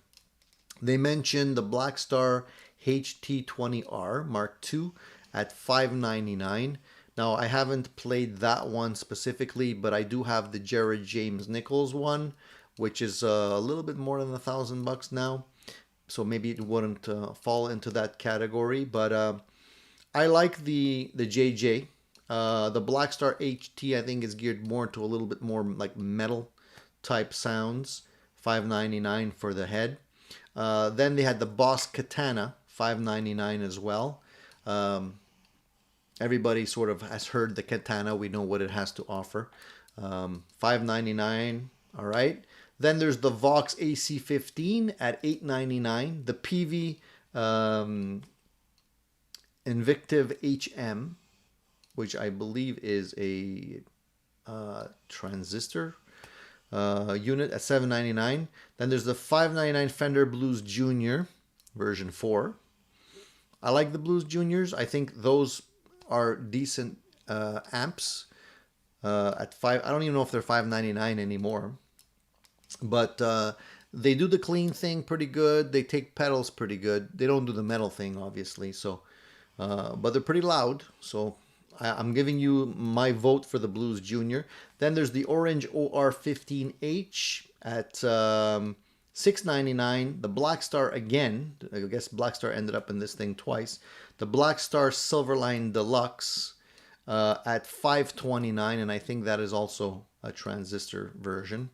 They mentioned the Blackstar HT20R Mark II at $599. Now I haven't played that one specifically, but I do have the Jared James Nichols one, which is a little bit more than $1,000 now. So maybe it wouldn't fall into that category, but I like the JJ. The Blackstar HT I think is geared more to a little bit more like metal type sounds. $599 for the head. Then they had the Boss Katana, $599 as well. Everybody sort of has heard the Katana. We know what it has to offer. $599. All right. Then there's the Vox AC15 at $899. The PV Invictive HM, which I believe is a transistor unit at $799. Then there's the $599 Fender Blues Junior version 4. I like the Blues Juniors. I think those are decent amps at five. I don't even know if they're $5.99 anymore, but they do the clean thing pretty good. They take pedals pretty good. They don't do the metal thing, obviously. So, but they're pretty loud. So I'm giving you my vote for the Blues Junior. Then there's the Orange OR15H at $6.99. The Black Star again. I guess Black Star ended up in this thing twice. The Black Star Silverline Deluxe at $5.29, and I think that is also a transistor version.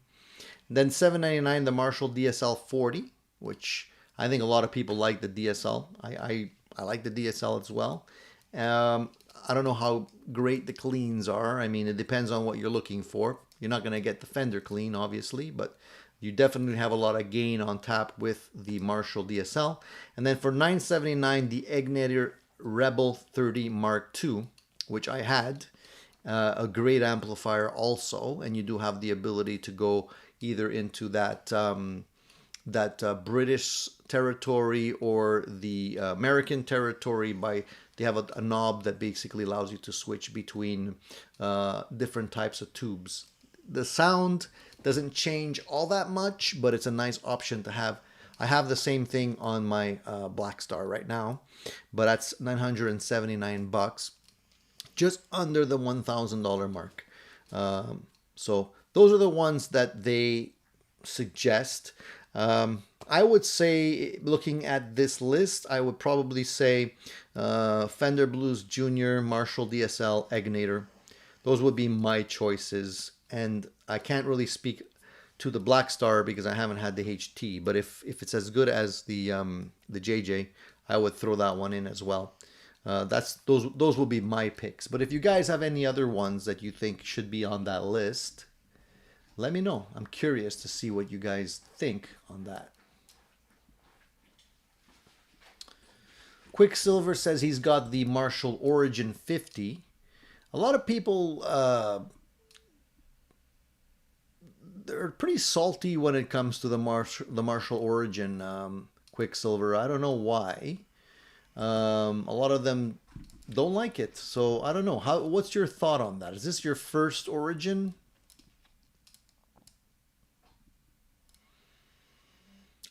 Then $7.99 the Marshall DSL 40, which I think a lot of people like the DSL. I like the DSL as well. I don't know how great the cleans are. I mean, it depends on what you're looking for. You're not going to get the Fender clean, obviously, but you definitely have a lot of gain on tap with the Marshall DSL. And then for $9.79, the Egnator Rebel 30 Mark II, which I had, a great amplifier also, and you do have the ability to go either into that British territory or the American territory by they have a knob that basically allows you to switch between different types of tubes. The sound doesn't change all that much, but it's a nice option to have. I have the same thing on my Black Star right now, but that's $979, just under the $1,000 mark. So those are the ones that they suggest. I would say, looking at this list, I would probably say Fender Blues Junior, Marshall DSL, Egnator. Those would be my choices. And I can't really speak to the Black Star because I haven't had the HT. But if it's as good as the JJ, I would throw that one in as well. Those will be my picks. But if you guys have any other ones that you think should be on that list, let me know. I'm curious to see what you guys think on that. Quicksilver says he's got the Marshall Origin 50. A lot of people, they're pretty salty when it comes to the Marshall Origin Quicksilver. I don't know why. A lot of them don't like it. So I don't know. What's your thought on that? Is this your first Origin?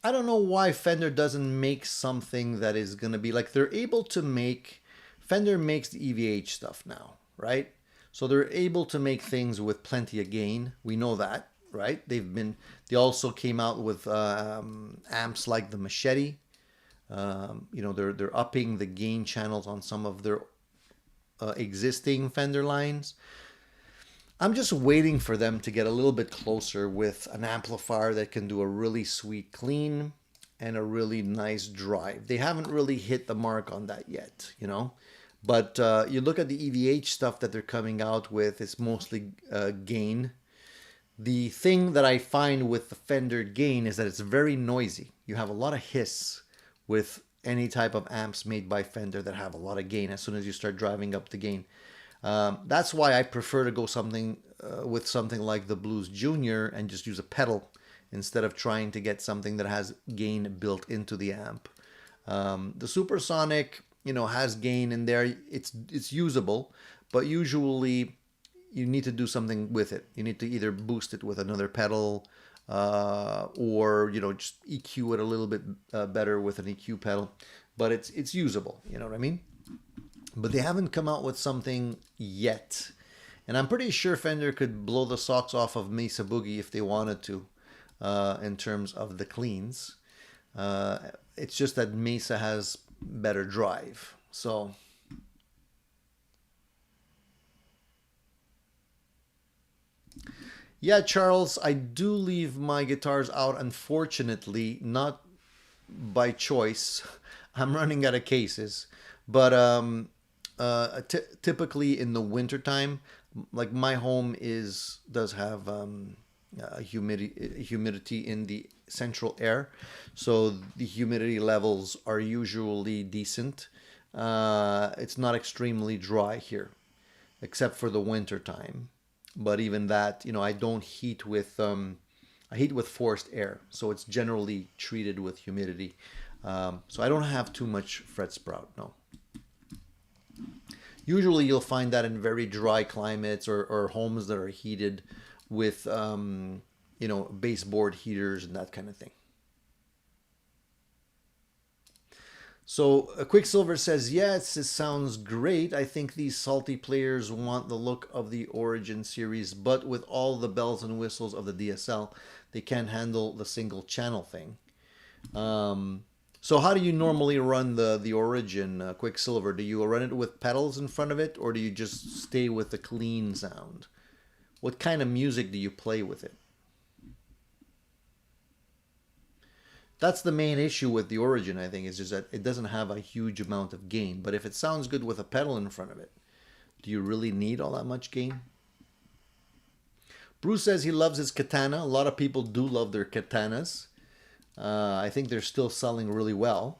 I don't know why Fender doesn't make something that is going to be like they're able to make. Fender makes the EVH stuff now, right? So they're able to make things with plenty of gain. We know that, right? They also came out with amps like the Machete. They're upping the gain channels on some of their existing Fender lines. I'm just waiting for them to get a little bit closer with an amplifier that can do a really sweet clean and a really nice drive. They haven't really hit the mark on that yet, you know. But you look at the EVH stuff that they're coming out with, it's mostly gain. The thing that I find with the Fender gain is that it's very noisy. You have a lot of hiss with any type of amps made by Fender that have a lot of gain as soon as you start driving up the gain. That's why I prefer to go with something like the Blues Junior and just use a pedal instead of trying to get something that has gain built into the amp. The Supersonic, has gain in there. It's usable, but usually you need to do something with it. You need to either boost it with another pedal or just EQ it a little bit better with an EQ pedal. But it's usable. You know what I mean? But they haven't come out with something yet. And I'm pretty sure Fender could blow the socks off of Mesa Boogie if they wanted to in terms of the cleans. It's just that Mesa has better drive. So yeah, Charles, I do leave my guitars out, unfortunately, not by choice. I'm running out of cases. But typically in the wintertime, like my home does have humidity in the central air, so the humidity levels are usually decent. It's not extremely dry here, except for the winter time. But even that, I don't heat with I heat with forced air, so it's generally treated with humidity. So I don't have too much fret sprout, no. Usually you'll find that in very dry climates or homes that are heated with, you know, baseboard heaters and that kind of thing. So Quicksilver says, yes, it sounds great. I think these salty players want the look of the Origin series, but with all the bells and whistles of the DSL, they can't handle the single channel thing. So how do you normally run the Origin, Quicksilver? Do you run it with pedals in front of it, or do you just stay with the clean sound? What kind of music do you play with it? That's the main issue with the Origin, I think, is just that it doesn't have a huge amount of gain. But if it sounds good with a pedal in front of it, do you really need all that much gain? Bruce says he loves his katana. A lot of people do love their katanas. I think they're still selling really well.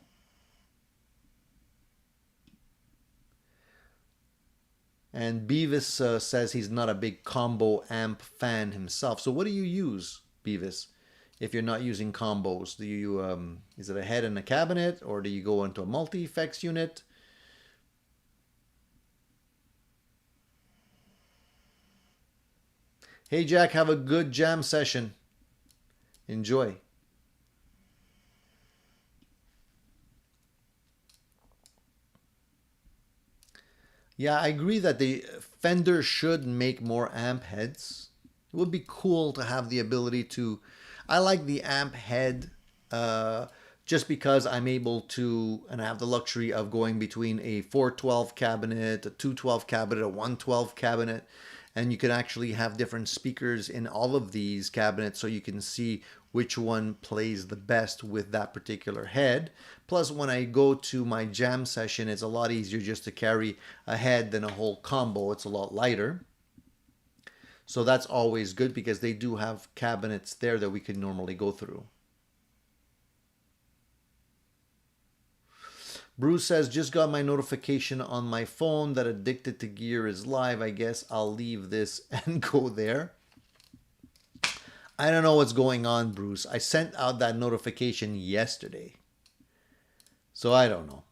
And Beavis says he's not a big combo amp fan himself. So what do you use, Beavis? If you're not using combos, do you is it a head and a cabinet, or do you go into a multi-effects unit? Hey Jack, have a good jam session. Enjoy. Yeah, I agree that the Fender should make more amp heads. It would be cool to have the ability to... I like the amp head just because I'm able to, and I have the luxury of going between a 412 cabinet, a 212 cabinet, a 112 cabinet, and you can actually have different speakers in all of these cabinets so you can see which one plays the best with that particular head. Plus, when I go to my jam session, it's a lot easier just to carry a head than a whole combo. It's a lot lighter. So that's always good because they do have cabinets there that we could normally go through. Bruce says, just got my notification on my phone that Addicted to Gear is live. I guess I'll leave this and go there. I don't know what's going on, Bruce. I sent out that notification yesterday. So I don't know.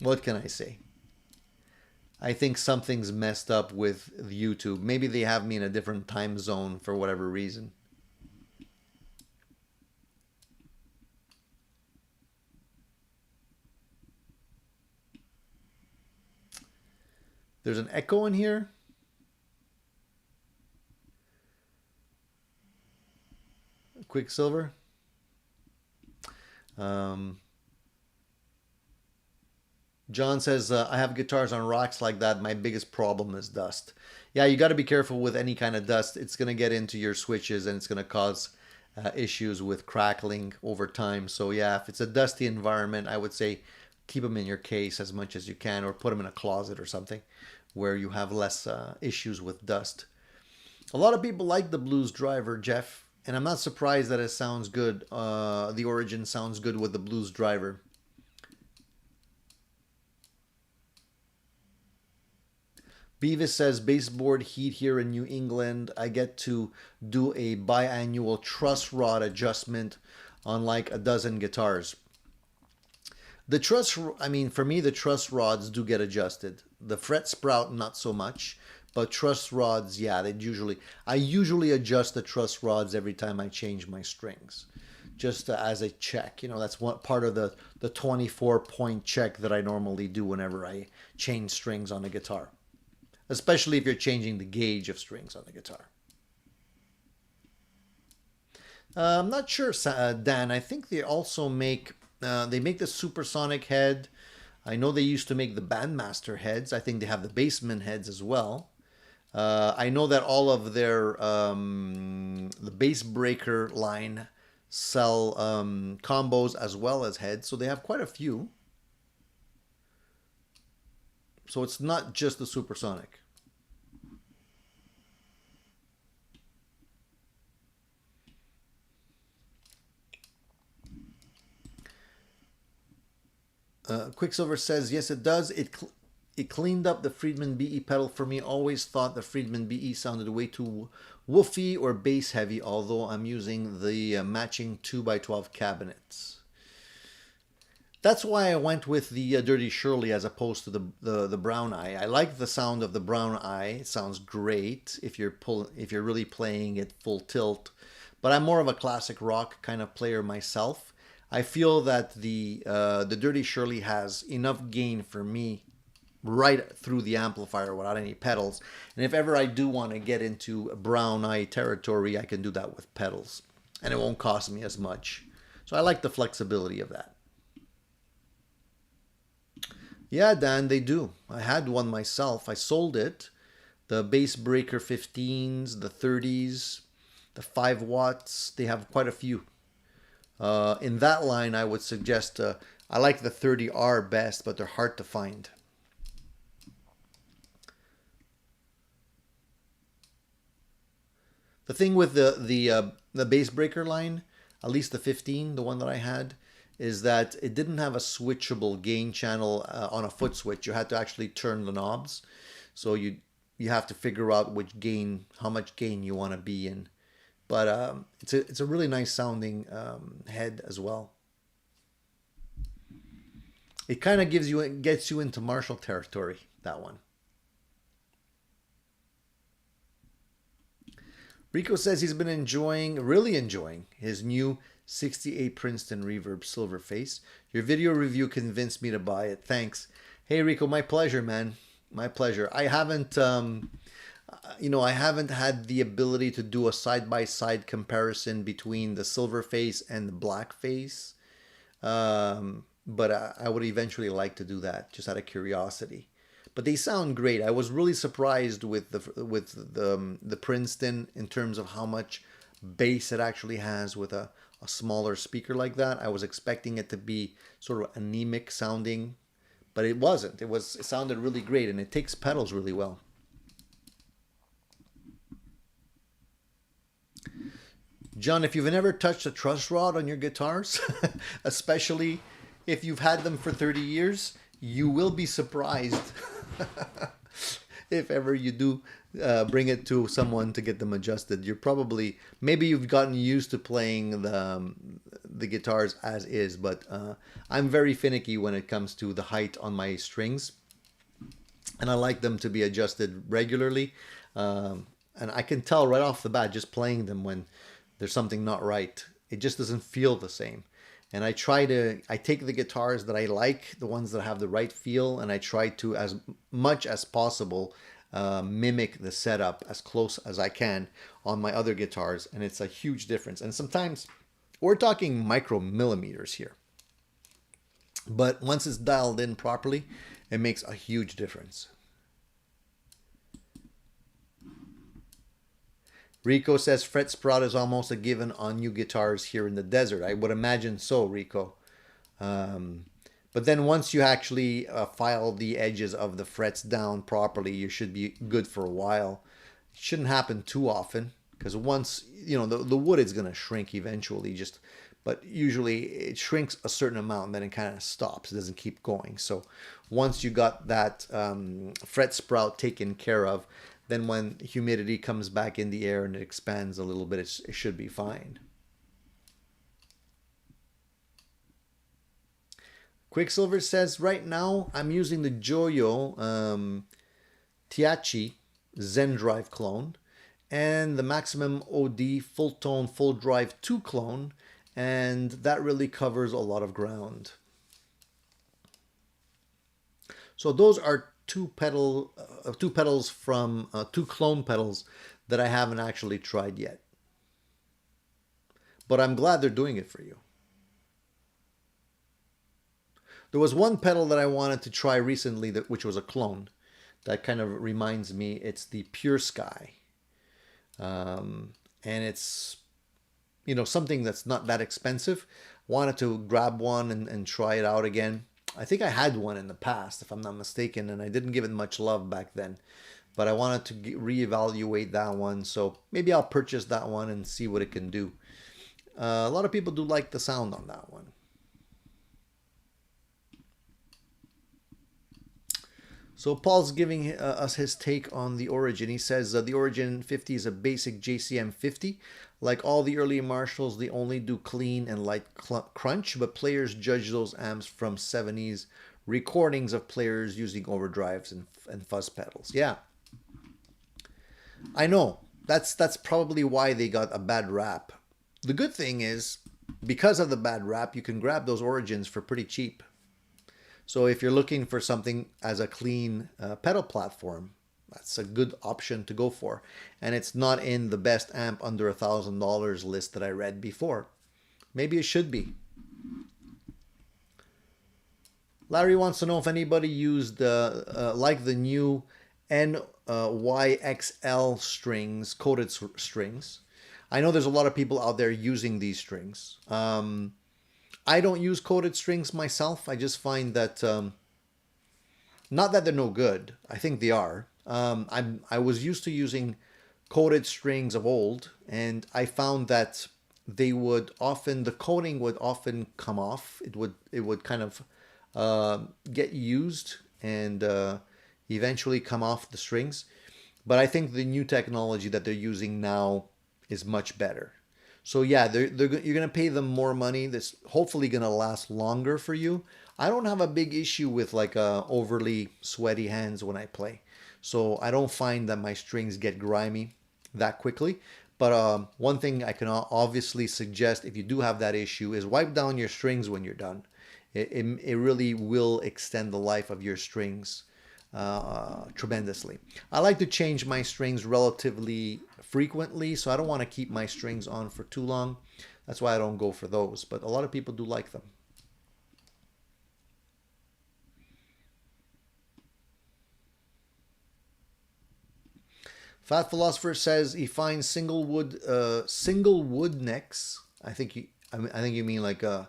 What can I say? I think something's messed up with YouTube. Maybe they have me in a different time zone for whatever reason. There's an echo in here. Quicksilver. John says, I have guitars on rocks like that. My biggest problem is dust. Yeah, you got to be careful with any kind of dust. It's going to get into your switches and it's going to cause issues with crackling over time. So yeah, if it's a dusty environment, I would say keep them in your case as much as you can, or put them in a closet or something where you have less issues with dust. A lot of people like the Blues Driver, Jeff, and I'm not surprised that it sounds good. The Origin sounds good with the Blues Driver. Beavis says, baseboard heat here in New England. I get to do a biannual truss rod adjustment on like a dozen guitars. The truss, I mean, for me, the truss rods do get adjusted. The fret sprout, not so much. But truss rods, yeah, I usually adjust the truss rods every time I change my strings. Just as a check. You know, that's one part of the 24-point check that I normally do whenever I change strings on a guitar. Especially if you're changing the gauge of strings on the guitar. I'm not sure, Dan. I think they also make the supersonic head. I know they used to make the Bandmaster heads. I think they have the Bassman heads as well. I know that all of their the Bass Breaker line sell combos as well as heads, so they have quite a few. So it's not just the supersonic. Quicksilver says, yes, it does. It cleaned up the Friedman BE pedal for me. Always thought the Friedman BE sounded way too woofy or bass heavy, although I'm using the matching 2x12 cabinets. That's why I went with the Dirty Shirley as opposed to the Brown Eye. I like the sound of the Brown Eye. It sounds great if you're really playing it full tilt. But I'm more of a classic rock kind of player myself. I feel that the Dirty Shirley has enough gain for me right through the amplifier without any pedals. And if ever I do want to get into Brown Eye territory, I can do that with pedals, and it won't cost me as much. So I like the flexibility of that. Yeah, Dan, they do. I had one myself. I sold it. The Bass Breaker 15s, the 30s, the 5 watts, they have quite a few. In that line, I would suggest, I like the 30R best, but they're hard to find. The thing with the Bass Breaker line, at least the 15, the one that I had, is that it didn't have a switchable gain channel on a foot switch. You had to actually turn the knobs. So you have to figure out which gain, how much gain you want to be in. But it's a really nice sounding head as well. It kind of gets you into Marshall territory, that one. Rico says he's been really enjoying his new 68 Princeton Reverb Silver Face. Your video review convinced me to buy it. Thanks. Hey Rico, my pleasure, man. My pleasure. I haven't, I haven't had the ability to do a side-by-side comparison between the silver face and the black face. But I would eventually like to do that, just out of curiosity. But they sound great. I was really surprised with the Princeton in terms of how much bass it actually has with a smaller speaker like that. I was expecting it to be sort of anemic sounding, but it wasn't. It sounded really great, and it takes pedals really well. John, if you've never touched a truss rod on your guitars, especially if you've had them for 30 years, you will be surprised if ever you do bring it to someone to get them adjusted. Maybe you've gotten used to playing the guitars as is, but I'm very finicky when it comes to the height on my strings, and I like them to be adjusted regularly. And I can tell right off the bat, just playing them, when there's something not right. It just doesn't feel the same. And I take the guitars that I like, the ones that have the right feel, and I try to, as much as possible, mimic the setup as close as I can on my other guitars. And it's a huge difference. And sometimes we're talking micromillimeters here. But once it's dialed in properly, it makes a huge difference. Rico says fret sprout is almost a given on new guitars here in the desert. I would imagine so, Rico. But then once you actually file the edges of the frets down properly, you should be good for a while. It shouldn't happen too often, because once, the wood is going to shrink eventually, but usually it shrinks a certain amount and then it kind of stops. It doesn't keep going. So once you got that fret sprout taken care of, then when humidity comes back in the air and it expands a little bit, it should be fine. Quicksilver says, right now I'm using the Joyo Tiachi Zen Drive clone and the Maximum OD Full Tone Full Drive 2 clone, and that really covers a lot of ground. So those are two pedals from two clone pedals that I haven't actually tried yet. But I'm glad they're doing it for you. There was one pedal that I wanted to try recently, which was a clone. That kind of reminds me, it's the Pure Sky. And it's, something that's not that expensive. Wanted to grab one and try it out again. I think I had one in the past, if I'm not mistaken, and I didn't give it much love back then. But I wanted to reevaluate that one, so maybe I'll purchase that one and see what it can do. A lot of people do like the sound on that one. So Paul's giving us his take on the Origin. He says the Origin 50 is a basic JCM 50. Like all the early Marshalls, they only do clean and light crunch, but players judge those amps from 70s recordings of players using overdrives and fuzz pedals. Yeah, I know. That's probably why they got a bad rap. The good thing is, because of the bad rap, you can grab those Origins for pretty cheap. So if you're looking for something as a clean pedal platform, that's a good option to go for. And it's not in the best amp under $1,000 list that I read before. Maybe it should be. Larry wants to know if anybody used like the new NYXL strings, coated strings. I know there's a lot of people out there using these strings. I don't use coated strings myself. I just find that, not that they're no good. I think they are. I was used to using coated strings of old, and I found that they would often, the coating would often come off. It would kind of get used and eventually come off the strings. But I think the new technology that they're using now is much better. So yeah, you're going to pay them more money. That's hopefully going to last longer for you. I don't have a big issue with like overly sweaty hands when I play. So I don't find that my strings get grimy that quickly. But one thing I can obviously suggest if you do have that issue is wipe down your strings when you're done. It really will extend the life of your strings tremendously. I like to change my strings relatively frequently, so I don't want to keep my strings on for too long. That's why I don't go for those, but a lot of people do like them. Fat Philosopher says he finds single wood necks. I think you mean like a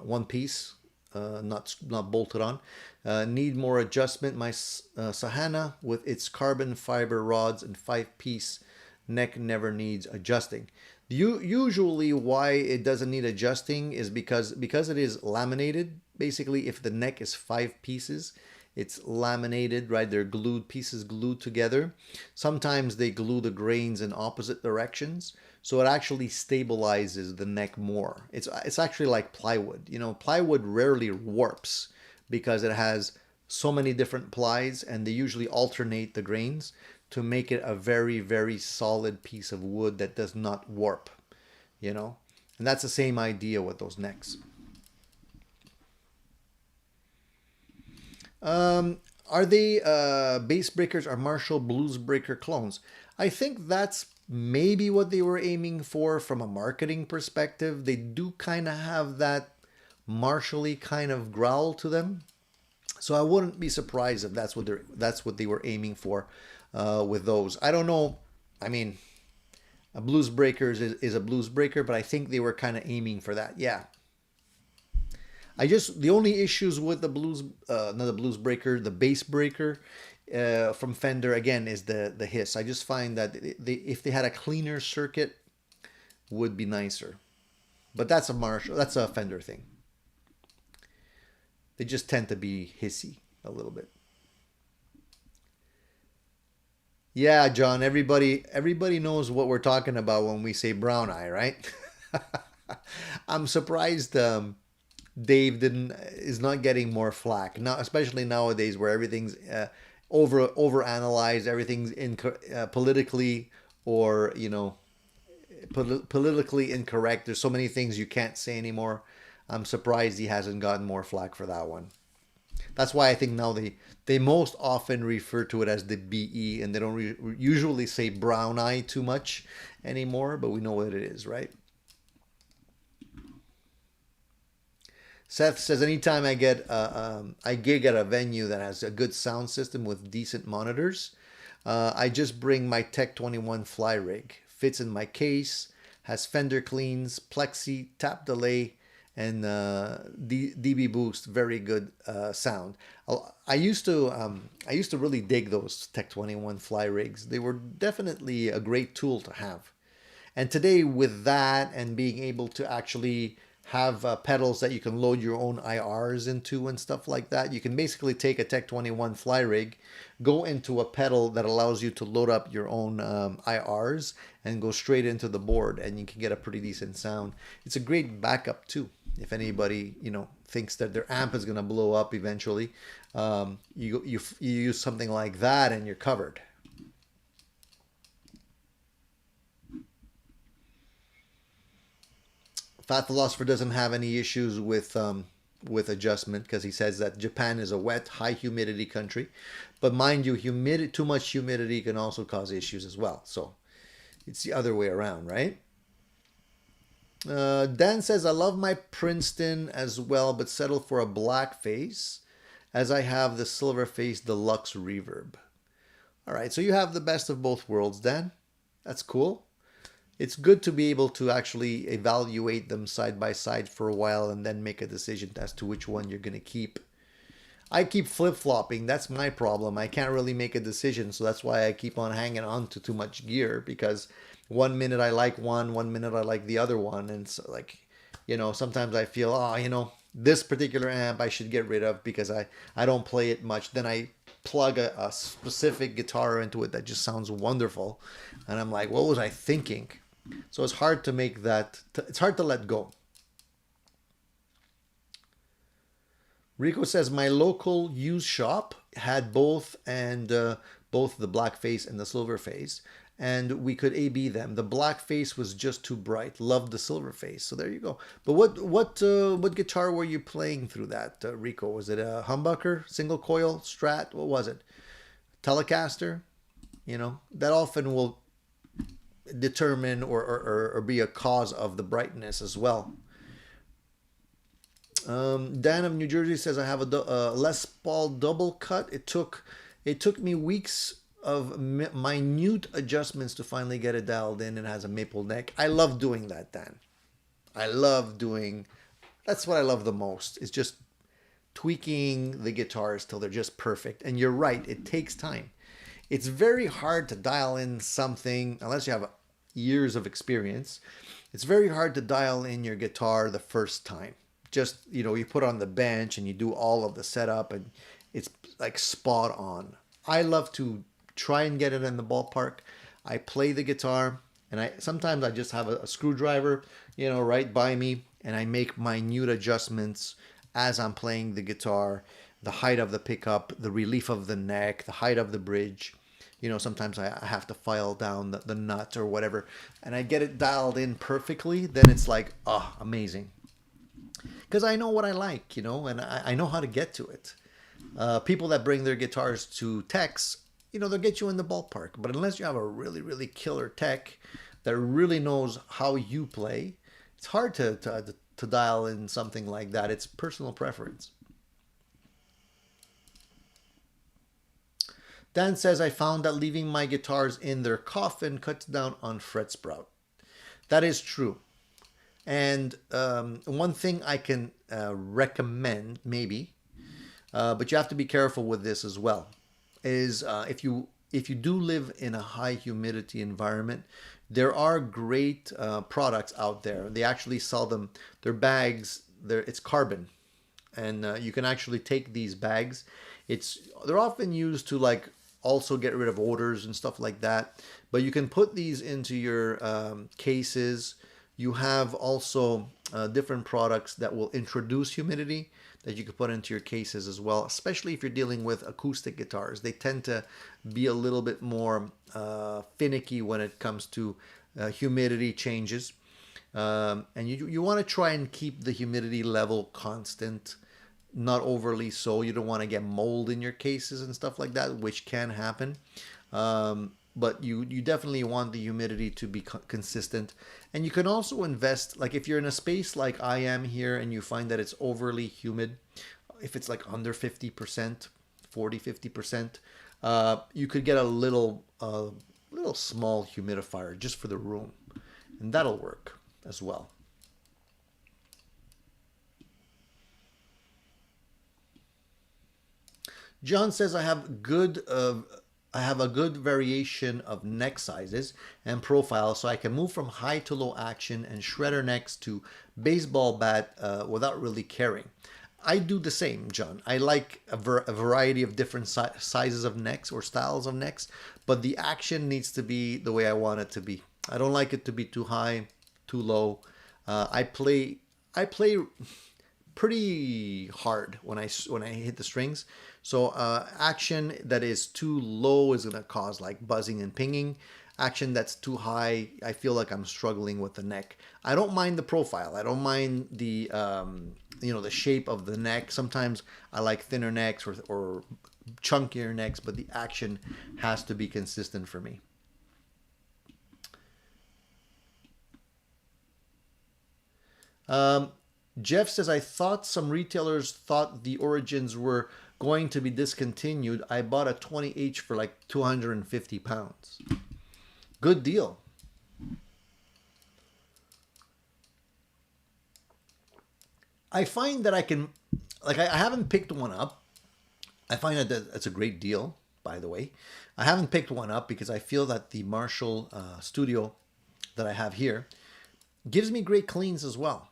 one piece, not bolted on. Need more adjustment. My Sahana with its carbon fiber rods and 5-piece neck never needs adjusting. Usually why it doesn't need adjusting is because it is laminated. Basically, if the neck is 5 pieces, it's laminated, right? They're pieces glued together. Sometimes they glue the grains in opposite directions, so it actually stabilizes the neck more. It's actually like plywood. You know, plywood rarely warps because it has so many different plies, and they usually alternate the grains to make it a very, very solid piece of wood that does not warp, you know? And that's the same idea with those necks. Are they bass breakers or Marshall blues breaker clones? I think that's maybe what they were aiming for from a marketing perspective. They do kind of have that Marshall-y kind of growl to them. So I wouldn't be surprised if that's what they were aiming for with those. I don't know. I mean, a blues breaker is a blues breaker, but I think they were kind of aiming for that. Yeah. The only issues with the blues, not the blues breaker, the bass breaker from Fender again is the hiss. I just find that if they had a cleaner circuit, would be nicer. But that's a Fender thing. They just tend to be hissy a little bit. Yeah, John, everybody knows what we're talking about when we say brown eye, right? I'm surprised Dave is not getting more flack now, especially nowadays where everything's over analyzed, everything's politically or politically incorrect. There's so many things you can't say anymore. I'm surprised he hasn't gotten more flack for that one. That's why I think now they most often refer to it as the BE, and they don't usually say brown eye too much anymore, but we know what it is, right? Seth says, anytime I gig at a venue that has a good sound system with decent monitors, I just bring my Tech 21 fly rig. Fits in my case, has Fender cleans, plexi, tap delay, and dB boost. Very good sound. I used to really dig those Tech 21 fly rigs. They were definitely a great tool to have. And today with that and being able to actually have pedals that you can load your own IRs into and stuff like that. You can basically take a Tech 21 fly rig, go into a pedal that allows you to load up your own IRs and go straight into the board, and you can get a pretty decent sound. It's a great backup too. If anybody, you know, thinks that their amp is going to blow up eventually, you use something like that and you're covered. Fat Philosopher doesn't have any issues with adjustment because he says that Japan is a wet, high humidity country, but mind you, too much humidity can also cause issues as well. So it's the other way around, right? Dan says, I love my Princeton as well, but settle for a black face as I have the silver face deluxe reverb. All right, so you have the best of both worlds, Dan. That's cool. It's good to be able to actually evaluate them side by side for a while and then make a decision as to which one you're going to keep. I keep flip-flopping. That's my problem. I can't really make a decision, so that's why I keep on hanging on to too much gear, because one minute I like one minute I like the other one, and so, like, you know, sometimes I feel, oh, you know, this particular amp I should get rid of because I don't play it much. Then I plug a specific guitar into it that just sounds wonderful, and I'm like, what was I thinking? So it's hard to make that, it's hard to let go. Rico says, my local used shop had both, and both the black face and the silver face, and we could A/B them. The black face was just too bright. Loved the silver face. So there you go. But what guitar were you playing through that, Rico? Was it a humbucker, single coil, Strat? What was it? Telecaster? You know, that often will determine or be a cause of the brightness as well. Dan of New Jersey says, I have a Les Paul double cut. It took me weeks of minute adjustments to finally get it dialed in. It has a maple neck. I love doing that, Dan. That's what I love the most. It's just tweaking the guitars till they're just perfect. And you're right, it takes time. It's very hard to dial in something, unless you have years of experience. It's very hard to dial in your guitar the first time. Just, you know, you put it on the bench and you do all of the setup and it's like spot on. I love to try and get it in the ballpark. I play the guitar, and sometimes I just have a screwdriver, you know, right by me, and I make minute adjustments as I'm playing the guitar, the height of the pickup, the relief of the neck, the height of the bridge. You know, sometimes I have to file down the nut or whatever, and I get it dialed in perfectly. Then it's like, oh, amazing. Because I know what I like, you know, and I know how to get to it. People that bring their guitars to techs, you know, they'll get you in the ballpark. But unless you have a really, really killer tech that really knows how you play, it's hard to dial in something like that. It's personal preference. Dan says, I found that leaving my guitars in their coffin cuts down on fret sprout. That is true. And one thing I can recommend, maybe, but you have to be careful with this as well, is if you do live in a high humidity environment, there are great products out there. They actually sell them. They're bags. It's carbon, and you can actually take these bags. They're often used to like also get rid of odors and stuff like that. But you can put these into your cases. You have also different products that will introduce humidity that you could put into your cases as well, especially if you're dealing with acoustic guitars. They tend to be a little bit more finicky when it comes to humidity changes. And you want to try and keep the humidity level constant, not overly so. You don't want to get mold in your cases and stuff like that, which can happen. But you definitely want the humidity to be consistent. And you can also invest, like if you're in a space like I am here and you find that it's overly humid, if it's like under 50%, 40-50%, you could get a little small humidifier just for the room. And that'll work as well. John says, I have good I have a good variation of neck sizes and profiles, so I can move from high to low action and shredder necks to baseball bat without really caring. I do the same, John. I like a variety of different sizes of necks or styles of necks, but the action needs to be the way I want it to be. I don't like it to be too high, too low. I play pretty hard when I hit the strings. So action that is too low is gonna cause like buzzing and pinging. Action that's too high, I feel like I'm struggling with the neck. I don't mind the profile. I don't mind the the shape of the neck. Sometimes I like thinner necks or chunkier necks, but the action has to be consistent for me. Um, Jeff says, I thought some retailers thought the Origins were going to be discontinued. I bought a 20H for like 250 pounds. Good deal. I find that I can, like, I haven't picked one up. I find that that's a great deal, by the way. I haven't picked one up because I feel that the Marshall studio that I have here gives me great cleans as well.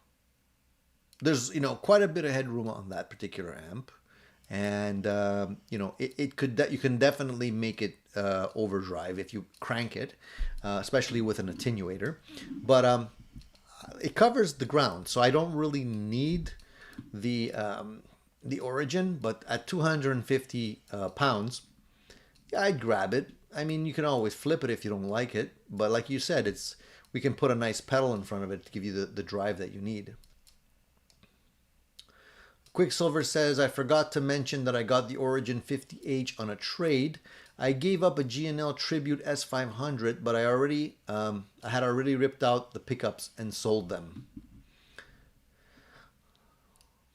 There's quite a bit of headroom on that particular amp, and it could you can definitely make it overdrive if you crank it, especially with an attenuator, but it covers the ground, so I don't really need the Origin. But at 250 pounds, yeah, I'd grab it. I mean, you can always flip it if you don't like it, but like you said, we can put a nice pedal in front of it to give you the drive that you need. Quicksilver says, I forgot to mention that I got the Origin 50H on a trade. I gave up a G&L Tribute S500, but I had already ripped out the pickups and sold them.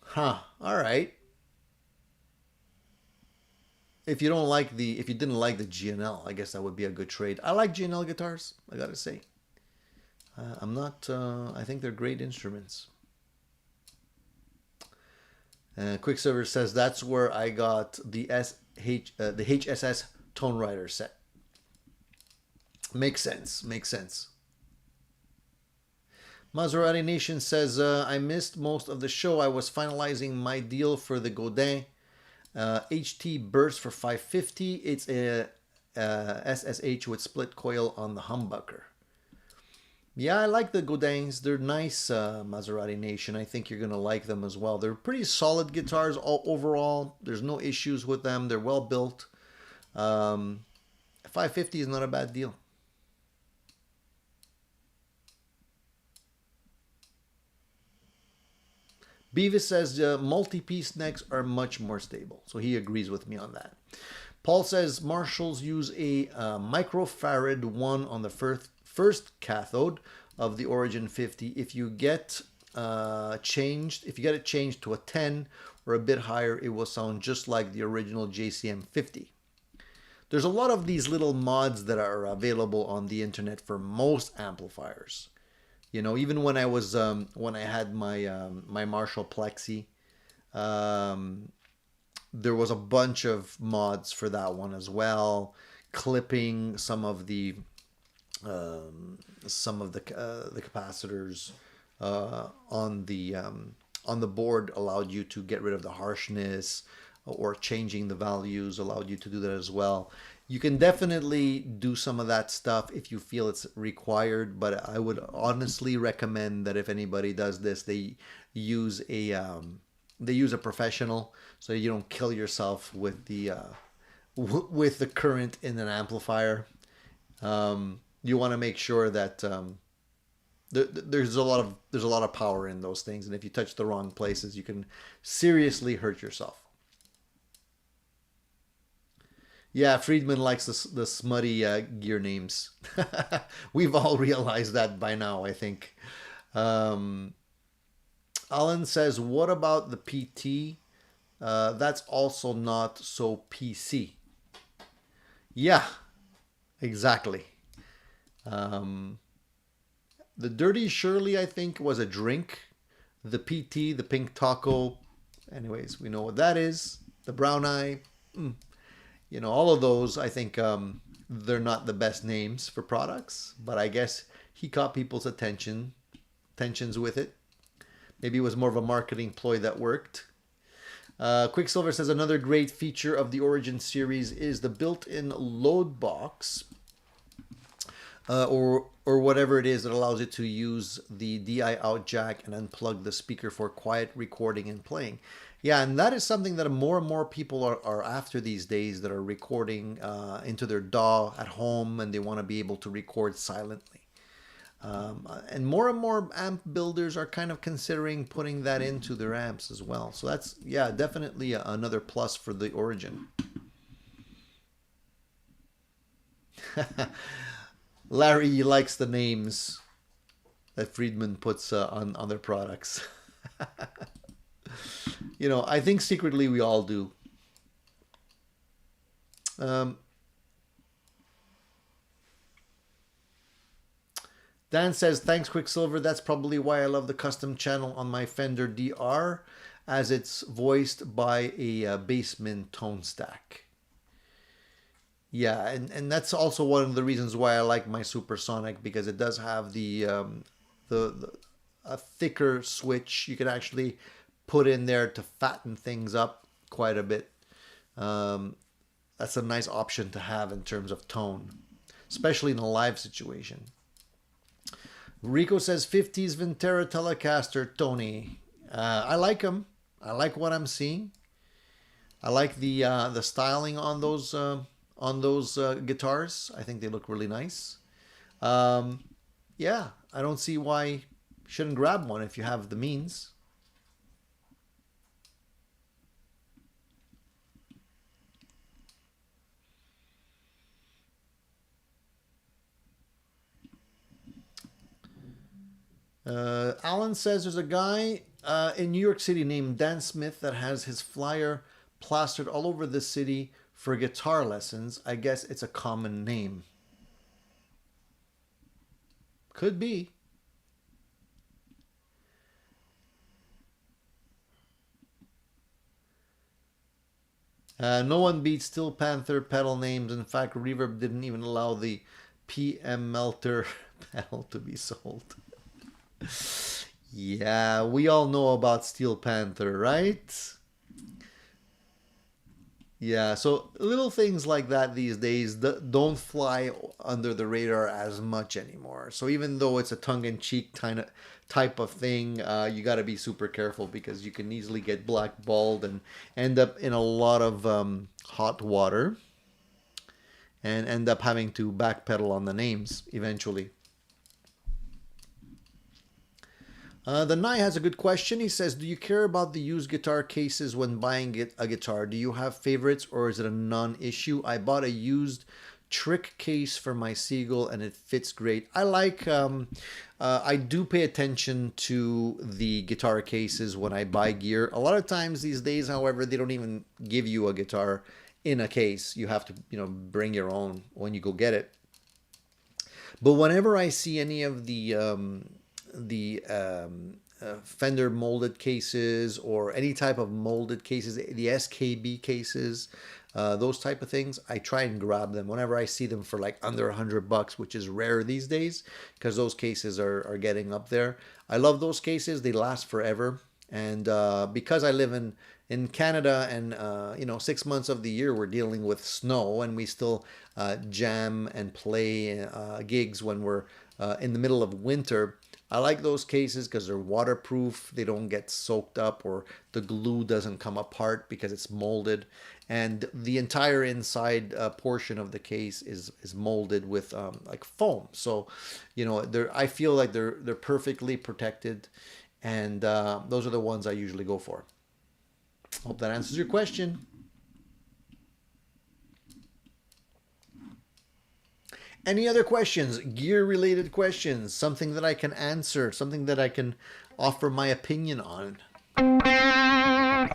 Huh. All right. If you didn't like the G&L, I guess that would be a good trade. I like G&L guitars, I gotta say. I'm not. I think they're great instruments. Quicksilver says that's where I got the the HSS Tone Rider set. Makes sense. Makes sense. Maserati Nation says I missed most of the show. I was finalizing my deal for the Godin HT Burst for 550. It's a SSH with split coil on the humbucker. Yeah, I like the Godins. They're nice, Maserati Nation. I think you're going to like them as well. They're pretty solid guitars overall. There's no issues with them. They're well built. 550 is not a bad deal. Beavis says multi-piece necks are much more stable. So he agrees with me on that. Paul says Marshalls use a microfarad 1 on the first cathode of the Origin 50. If you get it changed to a 10 or a bit higher, it will sound just like the original JCM 50. There's a lot of these little mods that are available on the internet for most amplifiers. Even when when I had my Marshall Plexi, there was a bunch of mods for that one as well, clipping some of the capacitors on the board allowed you to get rid of the harshness, or changing the values allowed you to do that as well. You can definitely do some of that stuff if you feel it's required, but I would honestly recommend that if anybody does this, they use a professional, so you don't kill yourself with the current in an amplifier. You want to make sure that there's a lot of power in those things, and if you touch the wrong places, you can seriously hurt yourself. Yeah, Friedman likes the smutty gear names. We've all realized that by now, I think. Alan says, what about the PT? That's also not so PC. Yeah, exactly. The Dirty Shirley, I think, was a drink. The PT, the pink taco. Anyways, we know what that is. The brown eye. you know, all of those, I think they're not the best names for products, but I guess he caught people's attentions with it. Maybe it was more of a marketing ploy that worked. Quicksilver says another great feature of the Origin series is the built-in load box, or whatever it is that allows you to use the DI out jack and unplug the speaker for quiet recording and playing. Yeah, and that is something that more and more people are after these days, that are recording into their DAW at home, and they want to be able to record silently. And more amp builders are kind of considering putting that into their amps as well. So that's, yeah, definitely another plus for the Origin. Larry likes the names that Friedman puts on their products. You know, I think secretly we all do. Dan says, thanks Quicksilver. That's probably why I love the custom channel on my Fender DR, as it's voiced by a Bassman tone stack. Yeah, and that's also one of the reasons why I like my Supersonic, because it does have a thicker switch. You can actually put in there to fatten things up quite a bit. That's a nice option to have in terms of tone, especially in a live situation. Rico says 50s Vintera Telecaster, Tony. I like them. I like what I'm seeing. I like the styling on those guitars. I think they look really nice. Yeah, I don't see why you shouldn't grab one if you have the means. Alan says there's a guy in New York City named Dan Smith that has his flyer plastered all over the city for guitar lessons. I guess it's a common name. Could be. No one beats Steel Panther pedal names. In fact, Reverb didn't even allow the PM Melter pedal to be sold. Yeah, we all know about Steel Panther, right? Yeah, so little things like that these days don't fly under the radar as much anymore. So even though it's a tongue-in-cheek type of thing, you got to be super careful, because you can easily get blackballed and end up in a lot of hot water and end up having to backpedal on the names eventually. The Nye has a good question. He says, do you care about the used guitar cases when buying a guitar? Do you have favorites, or is it a non-issue? I bought a used trick case for my Seagull and it fits great. I like, I do pay attention to the guitar cases when I buy gear. A lot of times these days, however, they don't even give you a guitar in a case. You have to, bring your own when you go get it. But whenever I see any of the Fender molded cases, or any type of molded cases, the SKB cases, those type of things, I try and grab them whenever I see them for like under $100, which is rare these days, because those cases are getting up there. I love those cases. They last forever. And because I live in Canada, and 6 months of the year we're dealing with snow, and we still jam and play gigs when we're in the middle of winter, I like those cases because they're waterproof. They don't get soaked up, or the glue doesn't come apart because it's molded. And the entire inside portion of the case is molded with like foam. So, I feel like they're perfectly protected. And those are the ones I usually go for. Hope that answers your question. Any other questions? Gear-related questions? Something that I can answer? Something that I can offer my opinion on? My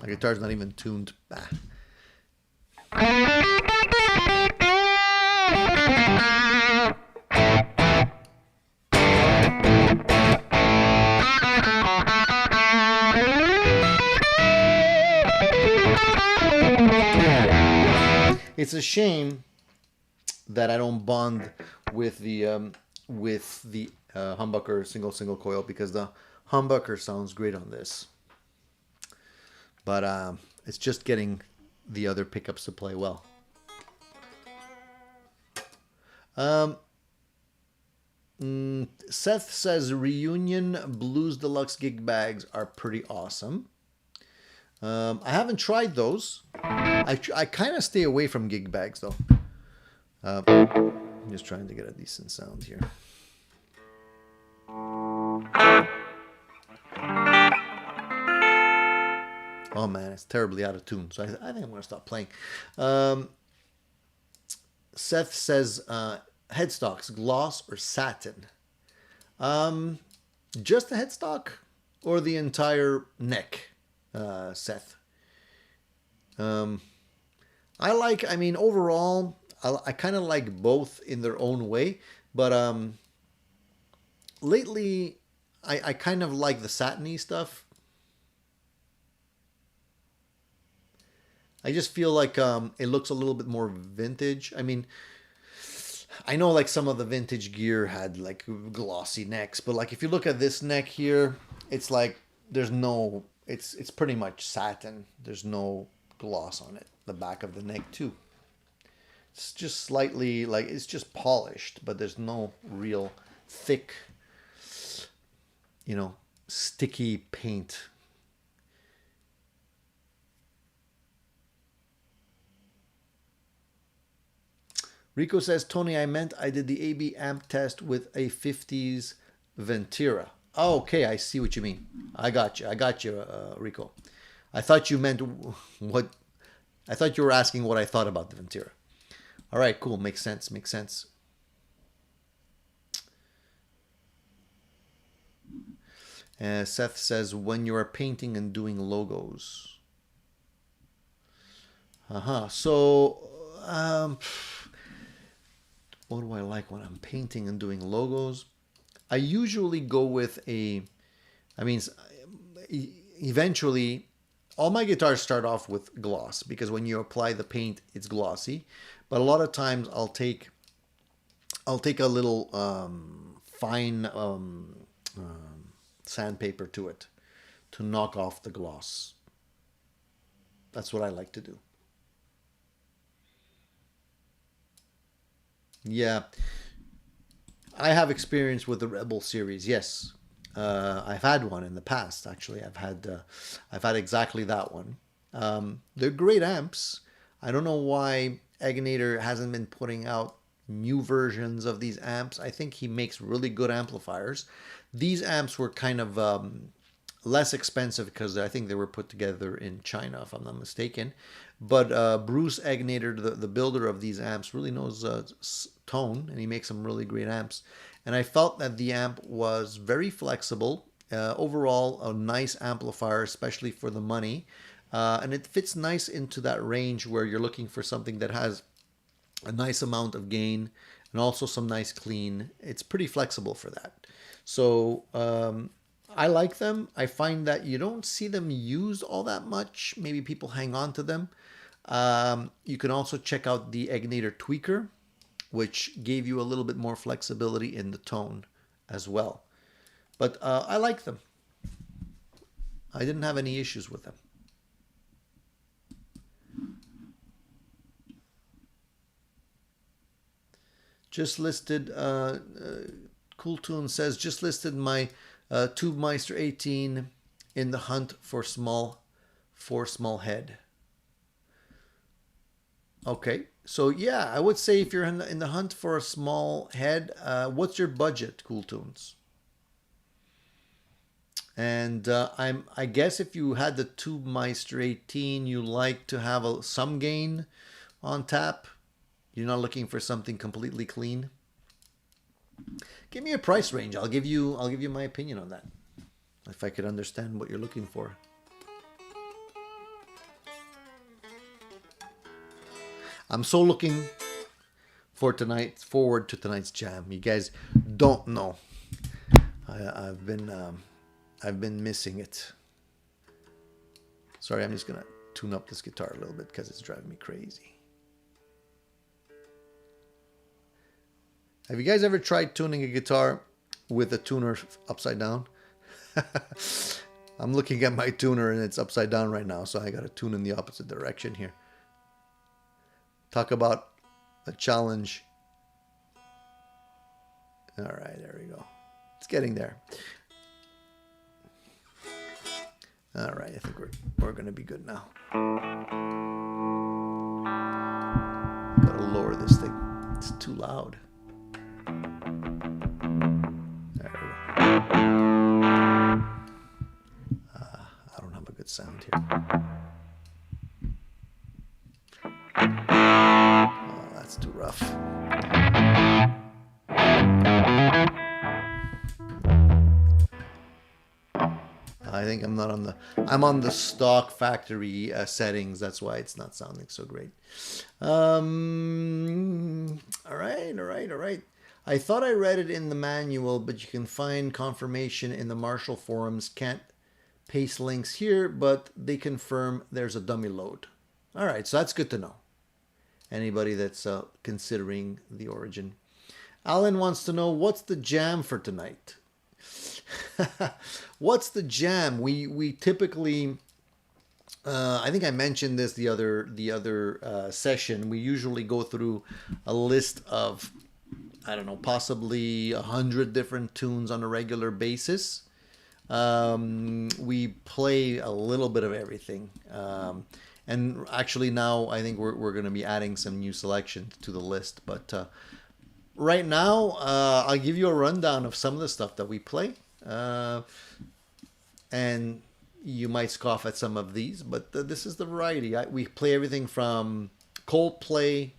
guitar's not even tuned. Bah. It's a shame that I don't bond with the humbucker single coil, because the humbucker sounds great on this. But it's just getting the other pickups to play well. Seth says Reunion Blues Deluxe gig bags are pretty awesome. I haven't tried those. I kind of stay away from gig bags though. I'm just trying to get a decent sound here. Oh man, it's terribly out of tune. So I think I'm going to stop playing. Seth says headstocks, gloss or satin? Just the headstock or the entire neck, Seth? I mean, overall, I kind of like both in their own way, but lately I kind of like the satiny stuff. I just feel like it looks a little bit more vintage. I mean, I know like some of the vintage gear had like glossy necks, but like if you look at this neck here, it's like there's no, it's pretty much satin. There's no gloss on it. The back of the neck too. It's just slightly like, it's just polished, but there's no real thick, sticky paint. Rico says, Tony, I did the AB amp test with a 50s Ventira. Oh, okay, I see what you mean. I got you, Rico. I thought you meant what... I thought you were asking what I thought about the Ventira. All right, cool. Makes sense. Seth says, when you are painting and doing logos. So... what do I like when I'm painting and doing logos? I usually go with eventually, all my guitars start off with gloss, because when you apply the paint, it's glossy. But a lot of times I'll take a little fine sandpaper to it to knock off the gloss. That's what I like to do. Yeah, I have experience with the Rebel series. Yes, I've had one in the past. Actually, I've had exactly that one. They're great amps. I don't know why Egnator hasn't been putting out new versions of these amps. I think he makes really good amplifiers. These amps were kind of less expensive because I think they were put together in China, if I'm not mistaken. But Bruce Egnator, the builder of these amps, really knows tone, and he makes some really great amps. And I felt that the amp was very flexible. Overall, a nice amplifier, especially for the money. And it fits nice into that range where you're looking for something that has a nice amount of gain and also some nice clean. It's pretty flexible for that. So I like them. I find that you don't see them used all that much. Maybe people hang on to them. You can also check out the Egnator Tweaker, which gave you a little bit more flexibility in the tone as well. But I like them. I didn't have any issues with them. Just listed, Cool Tune says, just listed my Tubemeister 18 in the hunt for small head. Okay, so yeah, I would say if you're in the hunt for a small head, what's your budget, Cool Tunes? And I guess if you had the Tubemeister 18, you like to have some gain on tap. You're not looking for something completely clean. Give me a price range. I'll give you my opinion on that, if I could understand what you're looking for. I'm so looking forward to tonight's jam. You guys don't know. I've been missing it. Sorry, I'm just gonna tune up this guitar a little bit because it's driving me crazy. Have you guys ever tried tuning a guitar with the tuner upside down? I'm looking at my tuner and it's upside down right now, so I got to tune in the opposite direction here. Talk about a challenge. All right, there we go. It's getting there. All right, I think we're going to be good now. Got to lower this thing. It's too loud. There we go. I don't have a good sound here. Oh, that's too rough. I think I'm not on the. I'm on the stock factory settings. That's why it's not sounding so great. All right. I thought I read it in the manual, but you can find confirmation in the Marshall forums. Can't paste links here, but they confirm there's a dummy load. All right, so that's good to know. Anybody that's considering the Origin. Alan wants to know, what's the jam for tonight? What's the jam? We typically, I think I mentioned this the other session. We usually go through a list of, I don't know, possibly 100 different tunes on a regular basis. We play a little bit of everything. And actually now I think we're going to be adding some new selections to the list. But right now, I'll give you a rundown of some of the stuff that we play. And you might scoff at some of these, but this is the variety. We play everything from Coldplay,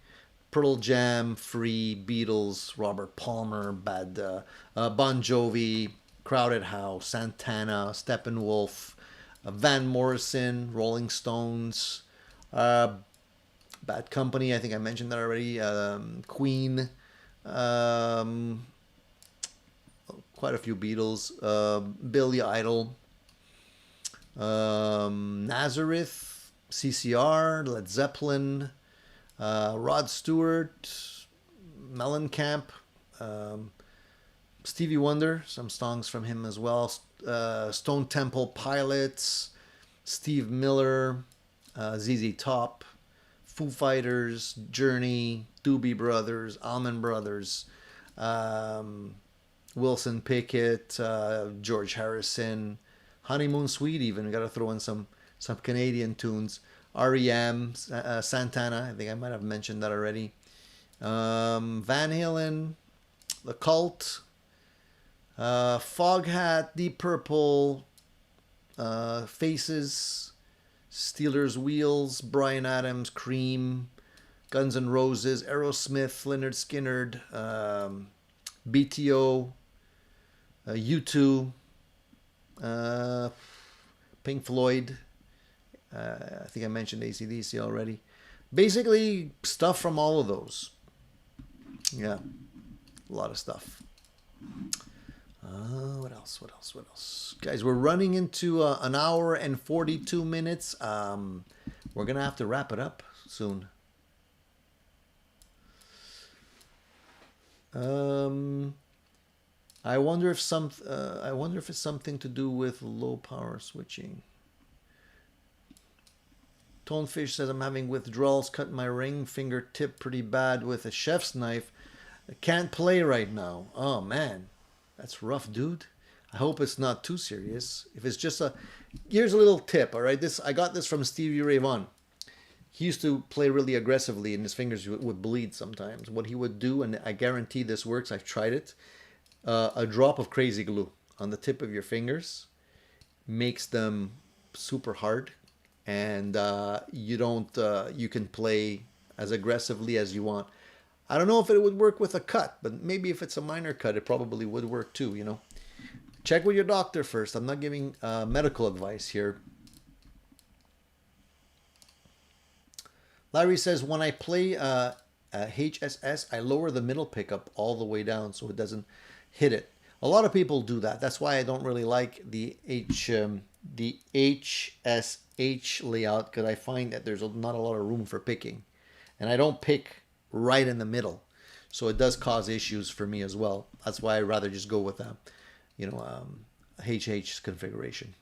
Pearl Jam, Free, Beatles, Robert Palmer, Bon Jovi, Crowded House, Santana, Steppenwolf, Van Morrison, Rolling Stones, Bad Company, I think I mentioned that already, Queen, quite a few Beatles, Billy Idol, Nazareth, CCR, Led Zeppelin, Rod Stewart, Mellencamp, Stevie Wonder, some songs from him as well, Stone Temple Pilots, Steve Miller, ZZ Top, Foo Fighters, Journey, Doobie Brothers, Allman Brothers, Wilson Pickett, George Harrison, Honeymoon Suite even. We got to throw in some Canadian tunes. REM, Santana, I think I might have mentioned that already. Van Halen, The Cult, Foghat, Deep Purple, Faces, Steelers Wheels, Bryan Adams, Cream, Guns N' Roses, Aerosmith, Lynyrd Skynyrd, BTO, U2, Pink Floyd. I think I mentioned AC/DC already. Basically, stuff from all of those. Yeah, a lot of stuff. What else? Guys, we're running into an hour and 42 minutes. We're going to have to wrap it up soon. I wonder if it's something to do with low power switching. Tonefish says, I'm having withdrawals, cut my ring fingertip pretty bad with a chef's knife. I can't play right now. Oh man, that's rough, dude. I hope it's not too serious. If it's just here's a little tip, all right? I got this from Stevie Ray Vaughan. He used to play really aggressively and his fingers would bleed sometimes. What he would do, and I guarantee this works, I've tried it, a drop of crazy glue on the tip of your fingers makes them super hard, and you can play as aggressively as you want. I don't know if it would work with a cut, but maybe if it's a minor cut, it probably would work too, you know. Check with your doctor first. I'm not giving medical advice here. Larry says, when I play HSS, I lower the middle pickup all the way down so it doesn't hit it. A lot of people do that. That's why I don't really like the HSH layout, because I find that there's not a lot of room for picking. And I don't pick right in the middle. So it does cause issues for me as well. That's why I'd rather just go with a, HH configuration.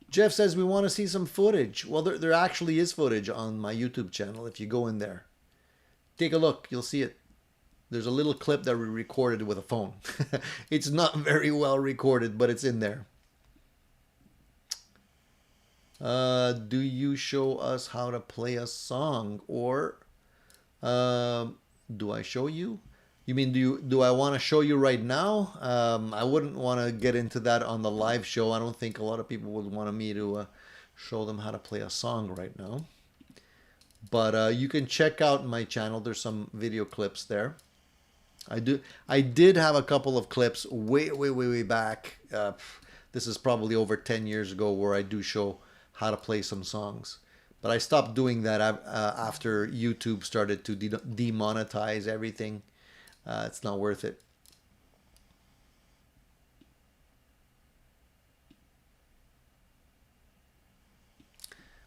Jeff says we want to see some footage. Well, there actually is footage on my YouTube channel. If you go in there, take a look. You'll see it. There's a little clip that we recorded with a phone. It's not very well recorded, but it's in there. Do you show us how to play a song, or do I show you? You mean do I want to show you right now? I wouldn't want to get into that on the live show. I don't think a lot of people would want me to show them how to play a song right now. But you can check out my channel. There's some video clips there. I did have a couple of clips way back. This is probably over 10 years ago, where I do show how to play some songs. But I stopped doing that after YouTube started to demonetize everything. It's not worth it.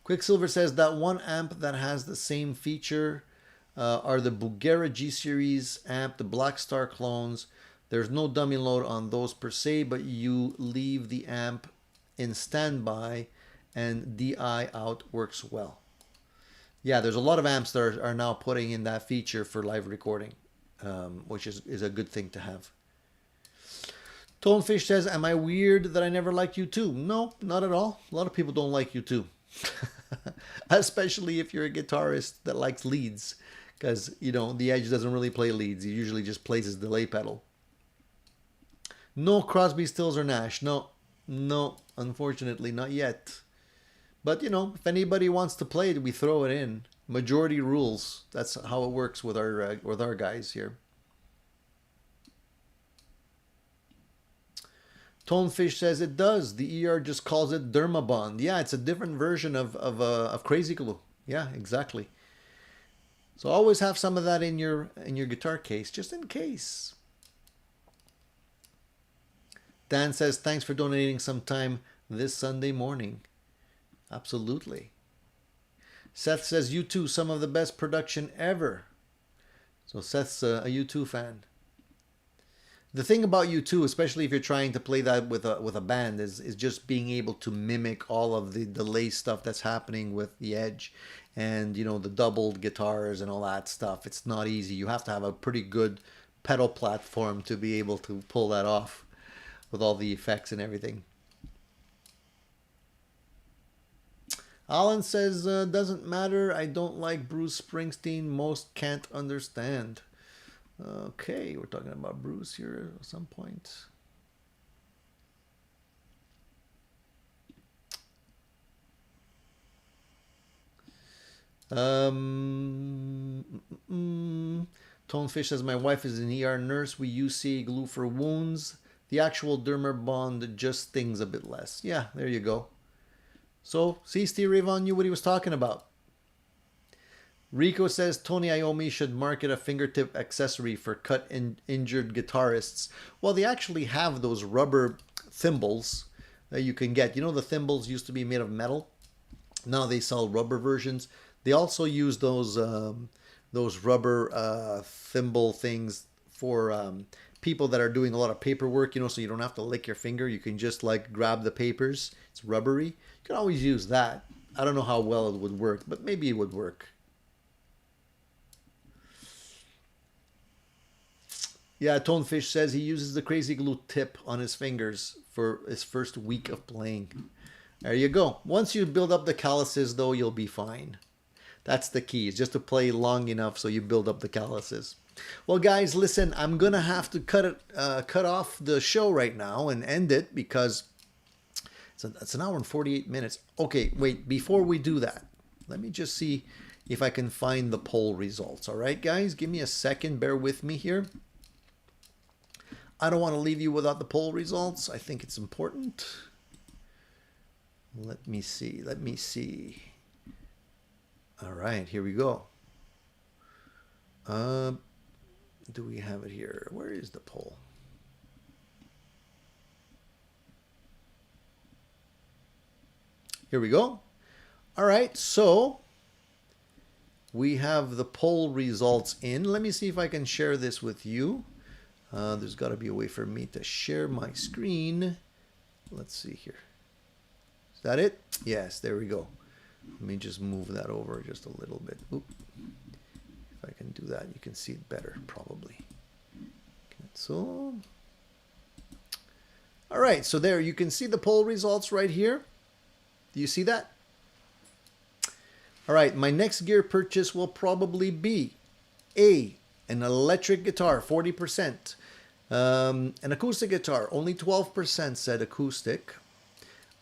Quicksilver says that one amp that has the same feature are the Bugera G Series amp, the Black Star clones. There's no dummy load on those per se, but you leave the amp in standby and DI out works well. Yeah, there's a lot of amps that are now putting in that feature for live recording, which is a good thing to have. Tonefish says, am I weird that I never liked U2? No, not at all. A lot of people don't like U2. Especially if you're a guitarist that likes leads. Because, the Edge doesn't really play leads. He usually just plays his delay pedal. No Crosby, Stills, or Nash. No, unfortunately, not yet. But, if anybody wants to play it, we throw it in. Majority rules. That's how it works with our guys here. Tonefish says it does. The ER just calls it Dermabond. Yeah, it's a different version of Crazy Glue. Yeah, exactly. So always have some of that in your guitar case, just in case. Dan says, thanks for donating some time this Sunday morning. Absolutely. Seth says, U2, some of the best production ever. So Seth's a U2 fan. The thing about U2, especially if you're trying to play that with a band, is just being able to mimic all of the delay stuff that's happening with the Edge, and the doubled guitars and all that stuff. It's not easy. You have to have a pretty good pedal platform to be able to pull that off with all the effects and everything. Alan says, doesn't matter. I don't like Bruce Springsteen. Most can't understand. Okay, we're talking about Bruce here at some point. Tonefish says, my wife is an ER nurse. We use CA glue for wounds. The actual Dermabond just stings a bit less. Yeah, there you go. So, see, Steve Ravon knew what he was talking about. Rico says Tony Iommi should market a fingertip accessory for cut and injured guitarists. Well, they actually have those rubber thimbles that you can get. The thimbles used to be made of metal. Now they sell rubber versions. They also use those rubber thimble things for people that are doing a lot of paperwork, so you don't have to lick your finger. You can just grab the papers. It's rubbery. You can always use that. I don't know how well it would work, but maybe it would work. Yeah, Tonefish says he uses the Crazy Glue tip on his fingers for his first week of playing. There you go. Once you build up the calluses, though, you'll be fine. That's the key, is just to play long enough so you build up the calluses. Well, guys, listen, I'm going to have to cut off the show right now and end it because it's an hour and 48 minutes. Okay, wait, before we do that, let me just see if I can find the poll results. All right, guys, give me a second. Bear with me here. I don't want to leave you without the poll results. I think it's important. Let me see. All right, here we go. Do we have it here? Where is the poll? Here we go. All right, so we have the poll results in. Let me see if I can share this with you. There's got to be a way for me to share my screen. Let's see here. Is that it? Yes, there we go. Let me just move that over just a little bit. Oop. If I can do that, you can see it better, probably. Cancel. All right, so there you can see the poll results right here. Do you see that? All right, my next gear purchase will probably be an electric guitar, 40%. An acoustic guitar, only 12% said acoustic.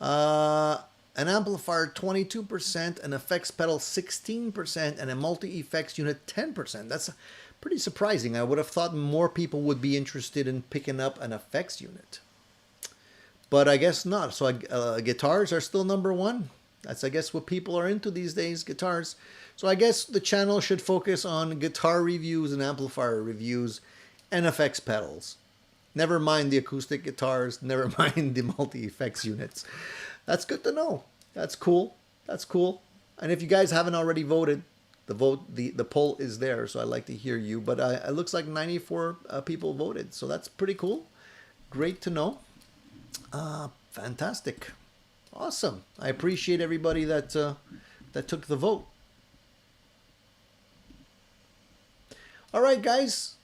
An amplifier, 22%. An effects pedal, 16%. And a multi-effects unit, 10%. That's pretty surprising. I would have thought more people would be interested in picking up an effects unit. But I guess not. So guitars are still number one. That's, I guess, what people are into these days, guitars. So I guess the channel should focus on guitar reviews and amplifier reviews and effects pedals. Never mind the acoustic guitars. Never mind the multi-effects units. That's good to know. That's cool. That's cool. And if you guys haven't already voted, the poll is there. So I'd like to hear you. But it looks like 94 people voted. So that's pretty cool. Great to know. Fantastic. Awesome. I appreciate everybody that took the vote. All right, guys.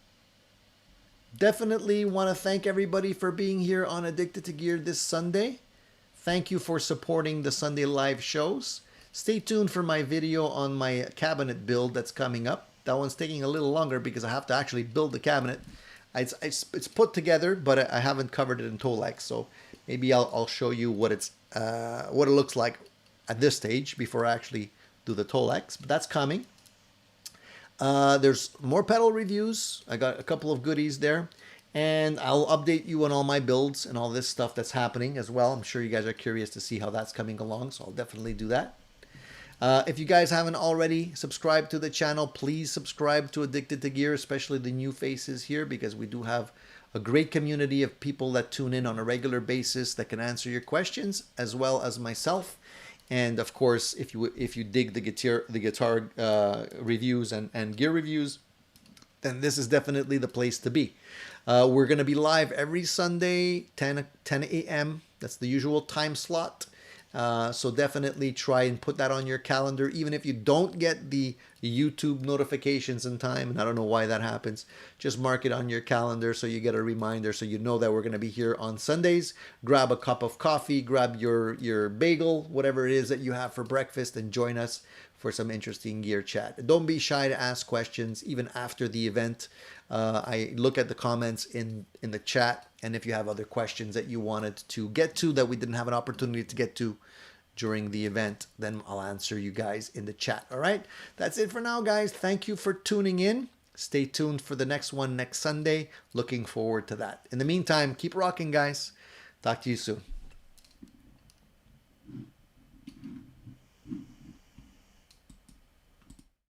Definitely want to thank everybody for being here on Addicted to Gear this Sunday. Thank you for supporting the Sunday live shows. Stay tuned for my video on my cabinet build that's coming up. That one's taking a little longer because I have to actually build the cabinet. It's put together, but I haven't covered it in Tolex, so maybe I'll show you what it looks like at this stage before I actually do the Tolex. But that's coming. There's more pedal reviews. I got a couple of goodies there, and I'll update you on all my builds and all this stuff that's happening as well. I'm sure you guys are curious to see how that's coming along, so I'll definitely do that. If you guys haven't already subscribed to the channel, please subscribe to Addicted to Gear, especially the new faces here, because we do have a great community of people that tune in on a regular basis that can answer your questions, as well as myself. And of course, if you dig the guitar reviews and gear reviews, then this is definitely the place to be. We're going to be live every Sunday, 10 a.m. That's the usual time slot. So definitely try and put that on your calendar, even if you don't get the YouTube notifications in time. And I don't know why that happens. Just mark it on your calendar so you get a reminder, so you know that we're going to be here on Sundays. Grab a cup of coffee, grab your bagel, whatever it is that you have for breakfast, and join us for some interesting gear chat. Don't be shy to ask questions even after the event. I look at the comments in the chat, and if you have other questions that you wanted to get to that we didn't have an opportunity to get to during the event, then I'll answer you guys in the chat. All right, that's it for now, guys. Thank you for tuning in. Stay tuned for the next one next Sunday. Looking forward to that. In the meantime, keep rocking, guys. Talk to you soon.